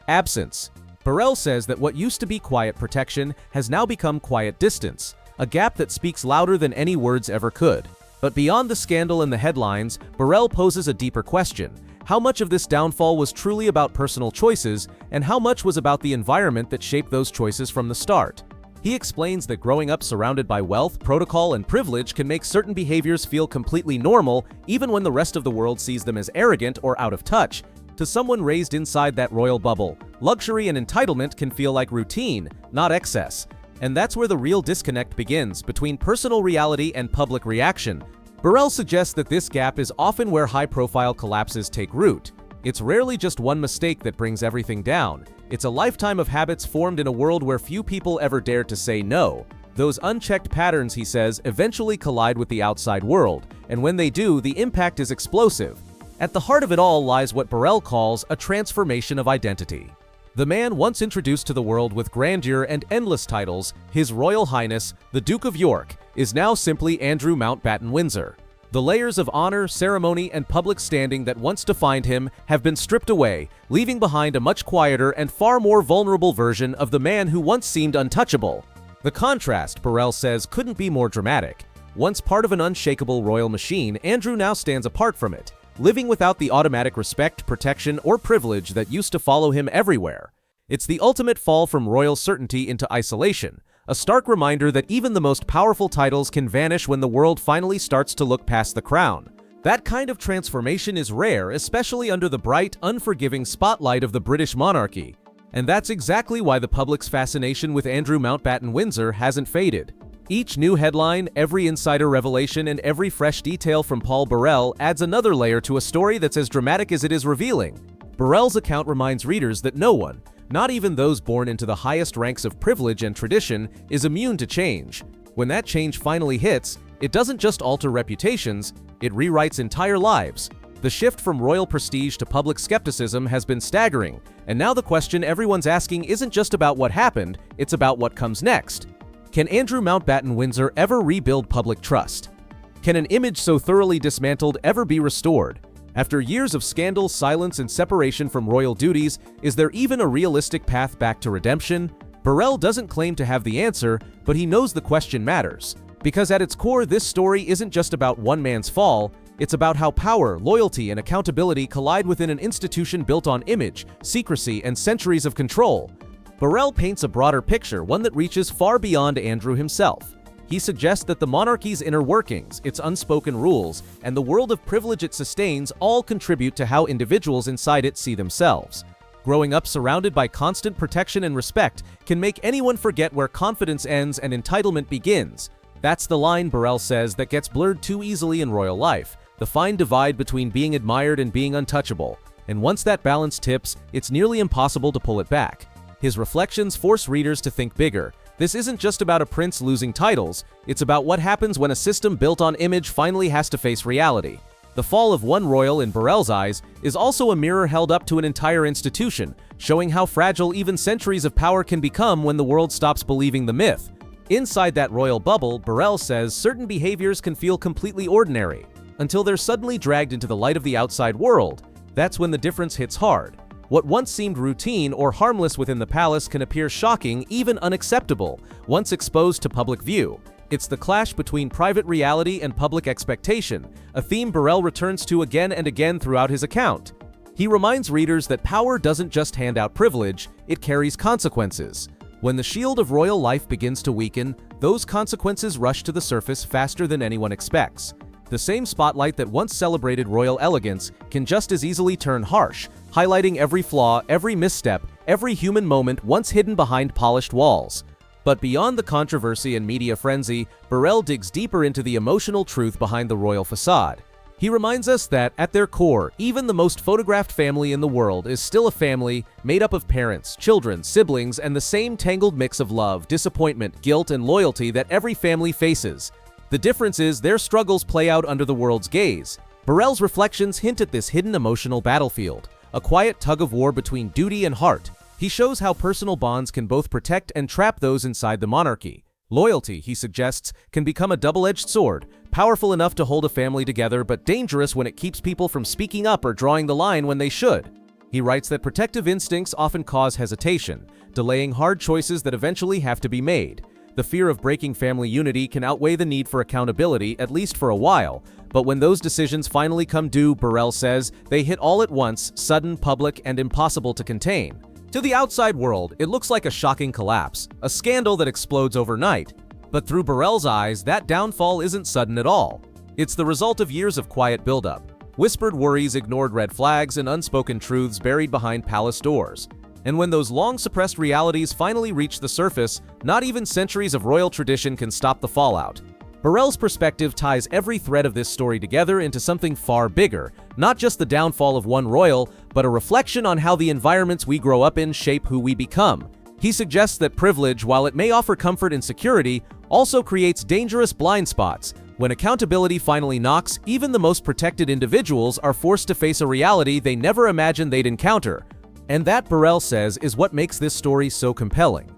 Absence. Burrell says that what used to be quiet protection has now become quiet distance, a gap that speaks louder than any words ever could. But beyond the scandal and the headlines, Burrell poses a deeper question. How much of this downfall was truly about personal choices, and how much was about the environment that shaped those choices from the start? He explains that growing up surrounded by wealth, protocol, and privilege can make certain behaviors feel completely normal, even when the rest of the world sees them as arrogant or out of touch. To someone raised inside that royal bubble, luxury and entitlement can feel like routine, not excess. And that's where the real disconnect begins, between personal reality and public reaction. Burrell suggests that this gap is often where high-profile collapses take root. It's rarely just one mistake that brings everything down. It's a lifetime of habits formed in a world where few people ever dared to say no. Those unchecked patterns, he says, eventually collide with the outside world, and when they do, the impact is explosive. At the heart of it all lies what Burrell calls a transformation of identity. The man once introduced to the world with grandeur and endless titles, His Royal Highness, the Duke of York, is now simply Andrew Mountbatten Windsor. The layers of honor, ceremony, and public standing that once defined him have been stripped away, leaving behind a much quieter and far more vulnerable version of the man who once seemed untouchable. The contrast, Burrell says, couldn't be more dramatic. Once part of an unshakable royal machine, Andrew now stands apart from it, living without the automatic respect, protection, or privilege that used to follow him everywhere. It's the ultimate fall from royal certainty into isolation, a stark reminder that even the most powerful titles can vanish when the world finally starts to look past the crown. That kind of transformation is rare, especially under the bright, unforgiving spotlight of the British monarchy. And that's exactly why the public's fascination with Andrew Mountbatten Windsor hasn't faded. Each new headline, every insider revelation, and every fresh detail from Paul Burrell adds another layer to a story that's as dramatic as it is revealing. Burrell's account reminds readers that no one, not even those born into the highest ranks of privilege and tradition, is immune to change. When that change finally hits, it doesn't just alter reputations, it rewrites entire lives. The shift from royal prestige to public skepticism has been staggering, and now the question everyone's asking isn't just about what happened, it's about what comes next. Can Andrew Mountbatten Windsor ever rebuild public trust? Can an image so thoroughly dismantled ever be restored? After years of scandal, silence, and separation from royal duties, is there even a realistic path back to redemption? Burrell doesn't claim to have the answer, but he knows the question matters. Because at its core, this story isn't just about one man's fall, it's about how power, loyalty, and accountability collide within an institution built on image, secrecy, and centuries of control. Burrell paints a broader picture, one that reaches far beyond Andrew himself. He suggests that the monarchy's inner workings, its unspoken rules, and the world of privilege it sustains all contribute to how individuals inside it see themselves. Growing up surrounded by constant protection and respect can make anyone forget where confidence ends and entitlement begins. That's the line, Burrell says, that gets blurred too easily in royal life, the fine divide between being admired and being untouchable. And once that balance tips, it's nearly impossible to pull it back. His reflections force readers to think bigger. This isn't just about a prince losing titles, it's about what happens when a system built on image finally has to face reality. The fall of one royal, in Burrell's eyes, is also a mirror held up to an entire institution, showing how fragile even centuries of power can become when the world stops believing the myth. Inside that royal bubble, Burrell says certain behaviors can feel completely ordinary, until they're suddenly dragged into the light of the outside world. That's when the difference hits hard. What once seemed routine or harmless within the palace can appear shocking, even unacceptable, once exposed to public view. It's the clash between private reality and public expectation, a theme Burrell returns to again and again throughout his account. He reminds readers that power doesn't just hand out privilege, it carries consequences. When the shield of royal life begins to weaken, those consequences rush to the surface faster than anyone expects. The same spotlight that once celebrated royal elegance can just as easily turn harsh, highlighting every flaw, every misstep, every human moment once hidden behind polished walls. But beyond the controversy and media frenzy, Burrell digs deeper into the emotional truth behind the royal facade. He reminds us that, at their core, even the most photographed family in the world is still a family made up of parents, children, siblings, and the same tangled mix of love, disappointment, guilt, and loyalty that every family faces. The difference is their struggles play out under the world's gaze. Burrell's reflections hint at this hidden emotional battlefield, a quiet tug-of-war between duty and heart. He shows how personal bonds can both protect and trap those inside the monarchy. Loyalty, he suggests, can become a double-edged sword, powerful enough to hold a family together but dangerous when it keeps people from speaking up or drawing the line when they should. He writes that protective instincts often cause hesitation, delaying hard choices that eventually have to be made. The fear of breaking family unity can outweigh the need for accountability, at least for a while, but when those decisions finally come due, Burrell says, they hit all at once, sudden, public, and impossible to contain. To the outside world, it looks like a shocking collapse, a scandal that explodes overnight. But through Burrell's eyes, that downfall isn't sudden at all. It's the result of years of quiet buildup, whispered worries, ignored red flags, and unspoken truths buried behind palace doors. And when those long-suppressed realities finally reach the surface, not even centuries of royal tradition can stop the fallout. Burrell's perspective ties every thread of this story together into something far bigger, not just the downfall of one royal, but a reflection on how the environments we grow up in shape who we become. He suggests that privilege, while it may offer comfort and security, also creates dangerous blind spots. When accountability finally knocks, even the most protected individuals are forced to face a reality they never imagined they'd encounter. And that, Burrell says, is what makes this story so compelling.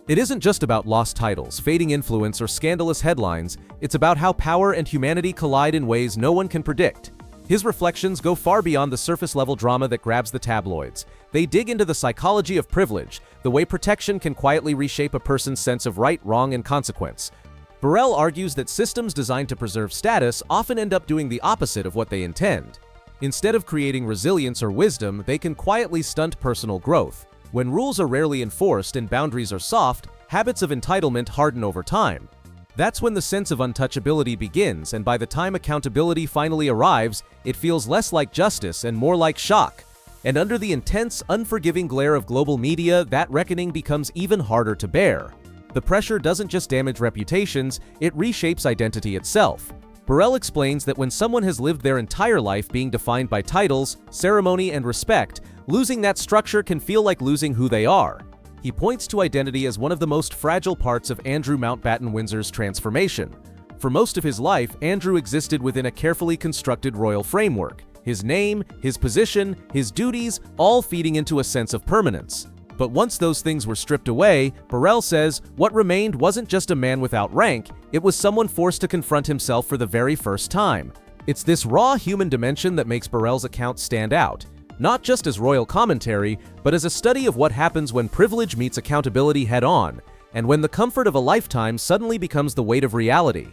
It isn't just about lost titles, fading influence, or scandalous headlines. It's about how power and humanity collide in ways no one can predict. His reflections go far beyond the surface-level drama that grabs the tabloids. They dig into the psychology of privilege, the way protection can quietly reshape a person's sense of right, wrong, and consequence. Burrell argues that systems designed to preserve status often end up doing the opposite of what they intend. Instead of creating resilience or wisdom, they can quietly stunt personal growth. When rules are rarely enforced and boundaries are soft, habits of entitlement harden over time. That's when the sense of untouchability begins, and by the time accountability finally arrives, it feels less like justice and more like shock. And under the intense, unforgiving glare of global media, that reckoning becomes even harder to bear. The pressure doesn't just damage reputations, it reshapes identity itself. Burrell explains that when someone has lived their entire life being defined by titles, ceremony, and respect, losing that structure can feel like losing who they are. He points to identity as one of the most fragile parts of Andrew Mountbatten Windsor's transformation. For most of his life, Andrew existed within a carefully constructed royal framework. His name, his position, his duties, all feeding into a sense of permanence. But once those things were stripped away, Burrell says, what remained wasn't just a man without rank, it was someone forced to confront himself for the very first time. It's this raw human dimension that makes Burrell's account stand out, not just as royal commentary, but as a study of what happens when privilege meets accountability head-on, and when the comfort of a lifetime suddenly becomes the weight of reality.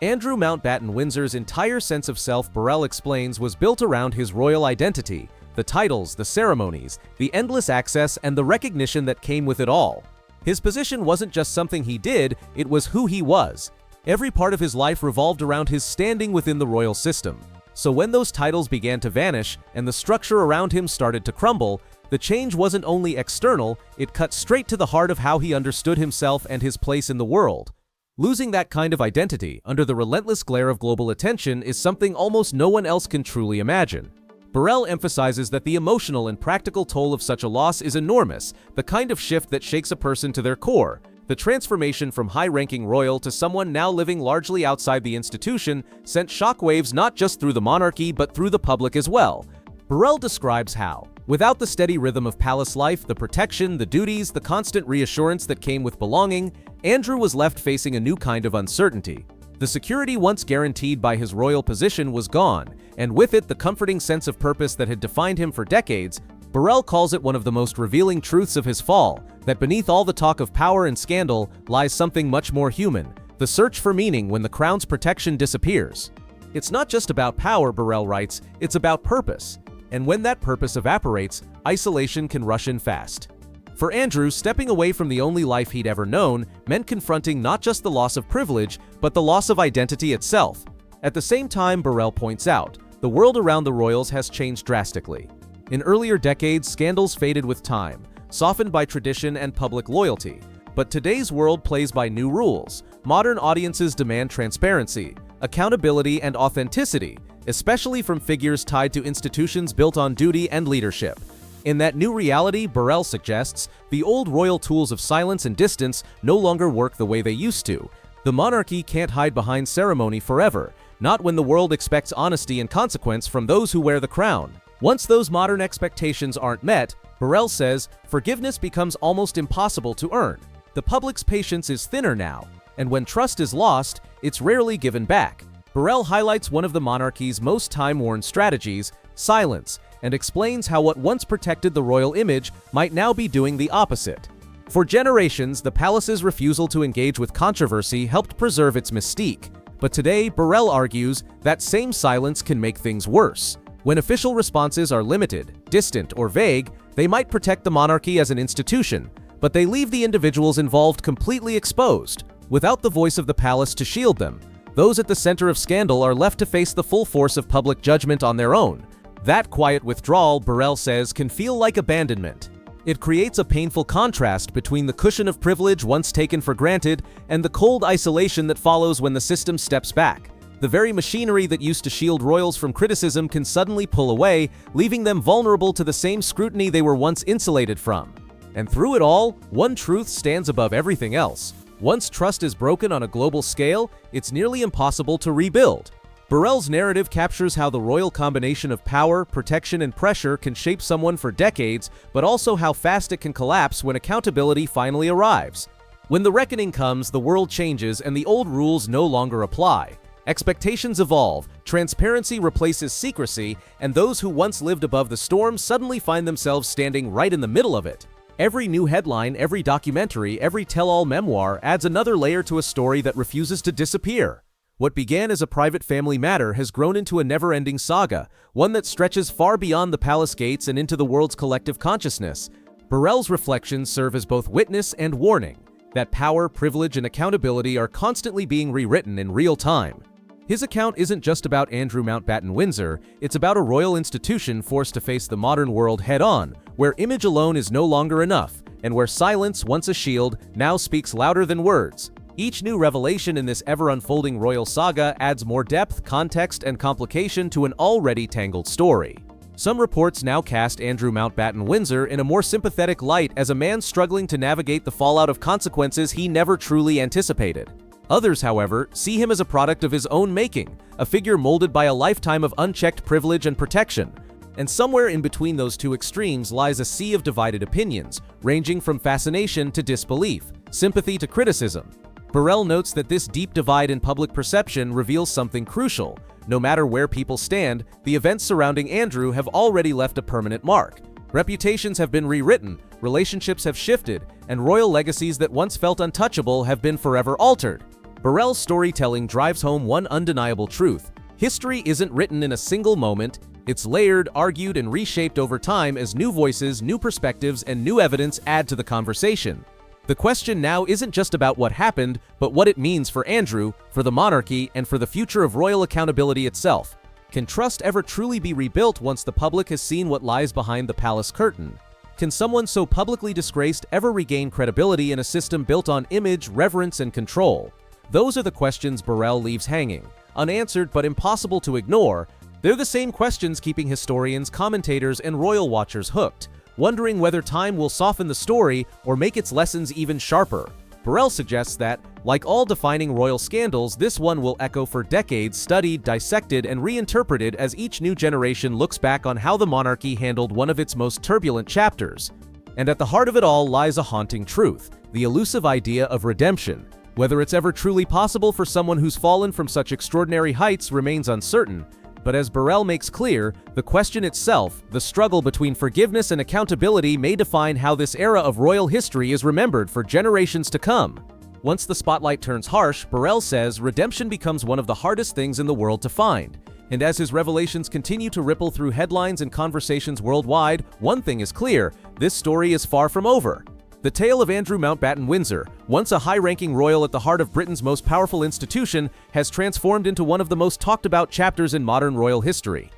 Andrew Mountbatten Windsor's entire sense of self, Burrell explains, was built around his royal identity, the titles, the ceremonies, the endless access, and the recognition that came with it all. His position wasn't just something he did, it was who he was. Every part of his life revolved around his standing within the royal system. So when those titles began to vanish and the structure around him started to crumble, the change wasn't only external, it cut straight to the heart of how he understood himself and his place in the world. Losing that kind of identity under the relentless glare of global attention is something almost no one else can truly imagine. Burrell emphasizes that the emotional and practical toll of such a loss is enormous, the kind of shift that shakes a person to their core. The transformation from high-ranking royal to someone now living largely outside the institution sent shockwaves not just through the monarchy but through the public as well. Burrell describes how, Without the steady rhythm of palace life, the protection, the duties, the constant reassurance that came with belonging, Andrew was left facing a new kind of uncertainty. The security once guaranteed by his royal position was gone, and with it the comforting sense of purpose that had defined him for decades. Burrell calls it one of the most revealing truths of his fall, that beneath all the talk of power and scandal lies something much more human, the search for meaning when the crown's protection disappears. It's not just about power, Burrell writes, it's about purpose. And when that purpose evaporates, isolation can rush in fast. For Andrew, stepping away from the only life he'd ever known meant confronting not just the loss of privilege, but the loss of identity itself. At the same time, Burrell points out, the world around the royals has changed drastically. In earlier decades, scandals faded with time, softened by tradition and public loyalty. But today's world plays by new rules. Modern audiences demand transparency, accountability, and authenticity, especially from figures tied to institutions built on duty and leadership. In that new reality, Burrell suggests, the old royal tools of silence and distance no longer work the way they used to. The monarchy can't hide behind ceremony forever, not when the world expects honesty and consequence from those who wear the crown. Once those modern expectations aren't met, Burrell says, forgiveness becomes almost impossible to earn. The public's patience is thinner now, and when trust is lost, it's rarely given back. Burrell highlights one of the monarchy's most time-worn strategies, silence, and explains how what once protected the royal image might now be doing the opposite. For generations, the palace's refusal to engage with controversy helped preserve its mystique. But today, Burrell argues, that same silence can make things worse. When official responses are limited, distant, or vague, they might protect the monarchy as an institution, but they leave the individuals involved completely exposed. Without the voice of the palace to shield them, those at the center of scandal are left to face the full force of public judgment on their own. That quiet withdrawal, Burrell says, can feel like abandonment. It creates a painful contrast between the cushion of privilege once taken for granted and the cold isolation that follows when the system steps back. The very machinery that used to shield royals from criticism can suddenly pull away, leaving them vulnerable to the same scrutiny they were once insulated from. And through it all, one truth stands above everything else. Once trust is broken on a global scale, it's nearly impossible to rebuild. Burrell's narrative captures how the royal combination of power, protection, and pressure can shape someone for decades, but also how fast it can collapse when accountability finally arrives. When the reckoning comes, the world changes and the old rules no longer apply. Expectations evolve, transparency replaces secrecy, and those who once lived above the storm suddenly find themselves standing right in the middle of it. Every new headline, every documentary, every tell-all memoir adds another layer to a story that refuses to disappear. What began as a private family matter has grown into a never-ending saga, one that stretches far beyond the palace gates and into the world's collective consciousness. Burrell's reflections serve as both witness and warning, that power, privilege, and accountability are constantly being rewritten in real time. His account isn't just about Andrew Mountbatten Windsor, it's about a royal institution forced to face the modern world head-on, where image alone is no longer enough, and where silence, once a shield, now speaks louder than words. Each new revelation in this ever-unfolding royal saga adds more depth, context, and complication to an already tangled story. Some reports now cast Andrew Mountbatten Windsor in a more sympathetic light as a man struggling to navigate the fallout of consequences he never truly anticipated. Others, however, see him as a product of his own making, a figure molded by a lifetime of unchecked privilege and protection. And somewhere in between those two extremes lies a sea of divided opinions, ranging from fascination to disbelief, sympathy to criticism. Burrell notes that this deep divide in public perception reveals something crucial. No matter where people stand, the events surrounding Andrew have already left a permanent mark. Reputations have been rewritten, relationships have shifted, and royal legacies that once felt untouchable have been forever altered. Burrell's storytelling drives home one undeniable truth. History isn't written in a single moment, it's layered, argued, and reshaped over time as new voices, new perspectives, and new evidence add to the conversation. The question now isn't just about what happened, but what it means for Andrew, for the monarchy, and for the future of royal accountability itself. Can trust ever truly be rebuilt once the public has seen what lies behind the palace curtain? Can someone so publicly disgraced ever regain credibility in a system built on image, reverence, and control? Those are the questions Burrell leaves hanging, unanswered but impossible to ignore. They're the same questions keeping historians, commentators, and royal watchers hooked, wondering whether time will soften the story or make its lessons even sharper. Burrell suggests that, like all defining royal scandals, this one will echo for decades, studied, dissected, and reinterpreted as each new generation looks back on how the monarchy handled one of its most turbulent chapters. And at the heart of it all lies a haunting truth, the elusive idea of redemption. Whether it's ever truly possible for someone who's fallen from such extraordinary heights remains uncertain, but as Burrell makes clear, the question itself, the struggle between forgiveness and accountability, may define how this era of royal history is remembered for generations to come. Once the spotlight turns harsh, Burrell says redemption becomes one of the hardest things in the world to find. And as his revelations continue to ripple through headlines and conversations worldwide, one thing is clear: this story is far from over. The tale of Andrew Mountbatten Windsor, once a high-ranking royal at the heart of Britain's most powerful institution, has transformed into one of the most talked-about chapters in modern royal history.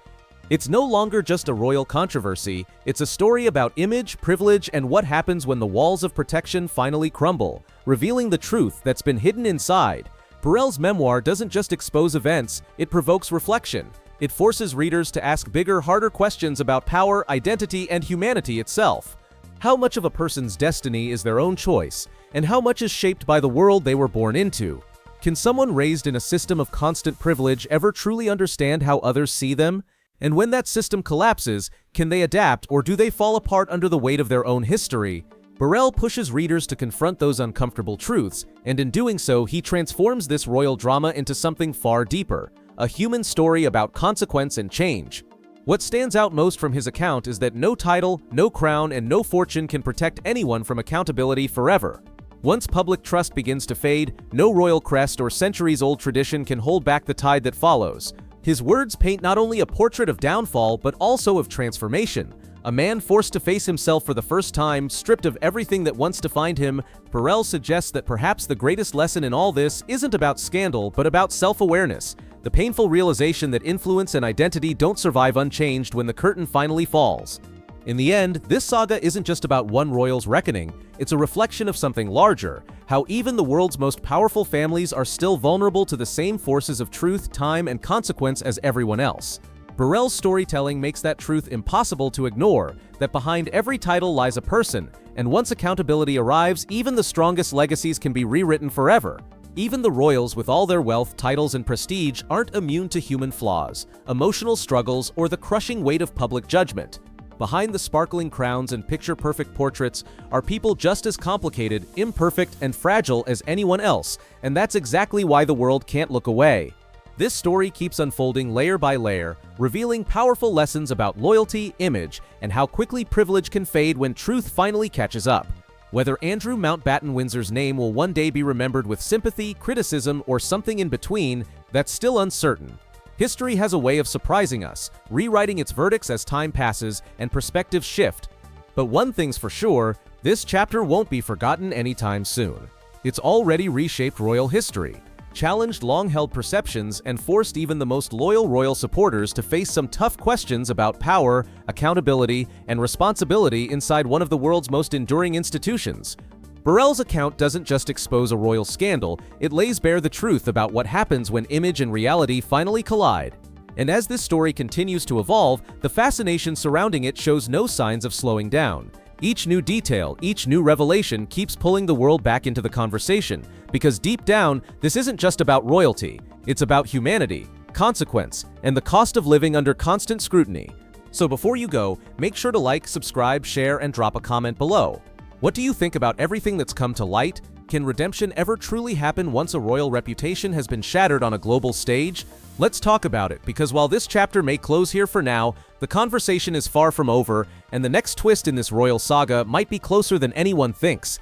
It's no longer just a royal controversy, it's a story about image, privilege, and what happens when the walls of protection finally crumble, revealing the truth that's been hidden inside. Burrell's memoir doesn't just expose events, it provokes reflection. It forces readers to ask bigger, harder questions about power, identity, and humanity itself. How much of a person's destiny is their own choice, and how much is shaped by the world they were born into? Can someone raised in a system of constant privilege ever truly understand how others see them? And when that system collapses, can they adapt, or do they fall apart under the weight of their own history? Burrell pushes readers to confront those uncomfortable truths, and in doing so, he transforms this royal drama into something far deeper, a human story about consequence and change. What stands out most from his account is that no title, no crown, and no fortune can protect anyone from accountability forever. Once public trust begins to fade, no royal crest or centuries-old tradition can hold back the tide that follows. His words paint not only a portrait of downfall, but also of transformation. A man forced to face himself for the first time, stripped of everything that once defined him. Burrell suggests that perhaps the greatest lesson in all this isn't about scandal, but about self-awareness. The painful realization that influence and identity don't survive unchanged when the curtain finally falls. In the end, this saga isn't just about one royal's reckoning, it's a reflection of something larger, how even the world's most powerful families are still vulnerable to the same forces of truth, time, and consequence as everyone else. Burrell's storytelling makes that truth impossible to ignore, that behind every title lies a person, and once accountability arrives, even the strongest legacies can be rewritten forever. Even the royals, with all their wealth, titles, and prestige, aren't immune to human flaws, emotional struggles, or the crushing weight of public judgment. Behind the sparkling crowns and picture-perfect portraits are people just as complicated, imperfect, and fragile as anyone else, and that's exactly why the world can't look away. This story keeps unfolding layer by layer, revealing powerful lessons about loyalty, image, and how quickly privilege can fade when truth finally catches up. Whether Andrew Mountbatten Windsor's name will one day be remembered with sympathy, criticism, or something in between, that's still uncertain. History has a way of surprising us, rewriting its verdicts as time passes and perspectives shift. But one thing's for sure, this chapter won't be forgotten anytime soon. It's already reshaped royal history, challenged long-held perceptions, and forced even the most loyal royal supporters to face some tough questions about power, accountability, and responsibility inside one of the world's most enduring institutions. Burrell's account doesn't just expose a royal scandal, it lays bare the truth about what happens when image and reality finally collide. And as this story continues to evolve, the fascination surrounding it shows no signs of slowing down. Each new detail, each new revelation keeps pulling the world back into the conversation, because deep down, this isn't just about royalty, it's about humanity, consequence, and the cost of living under constant scrutiny. So before you go, make sure to like, subscribe, share, and drop a comment below. What do you think about everything that's come to light? Can redemption ever truly happen once a royal reputation has been shattered on a global stage? Let's talk about it, because while this chapter may close here for now, the conversation is far from over, and the next twist in this royal saga might be closer than anyone thinks.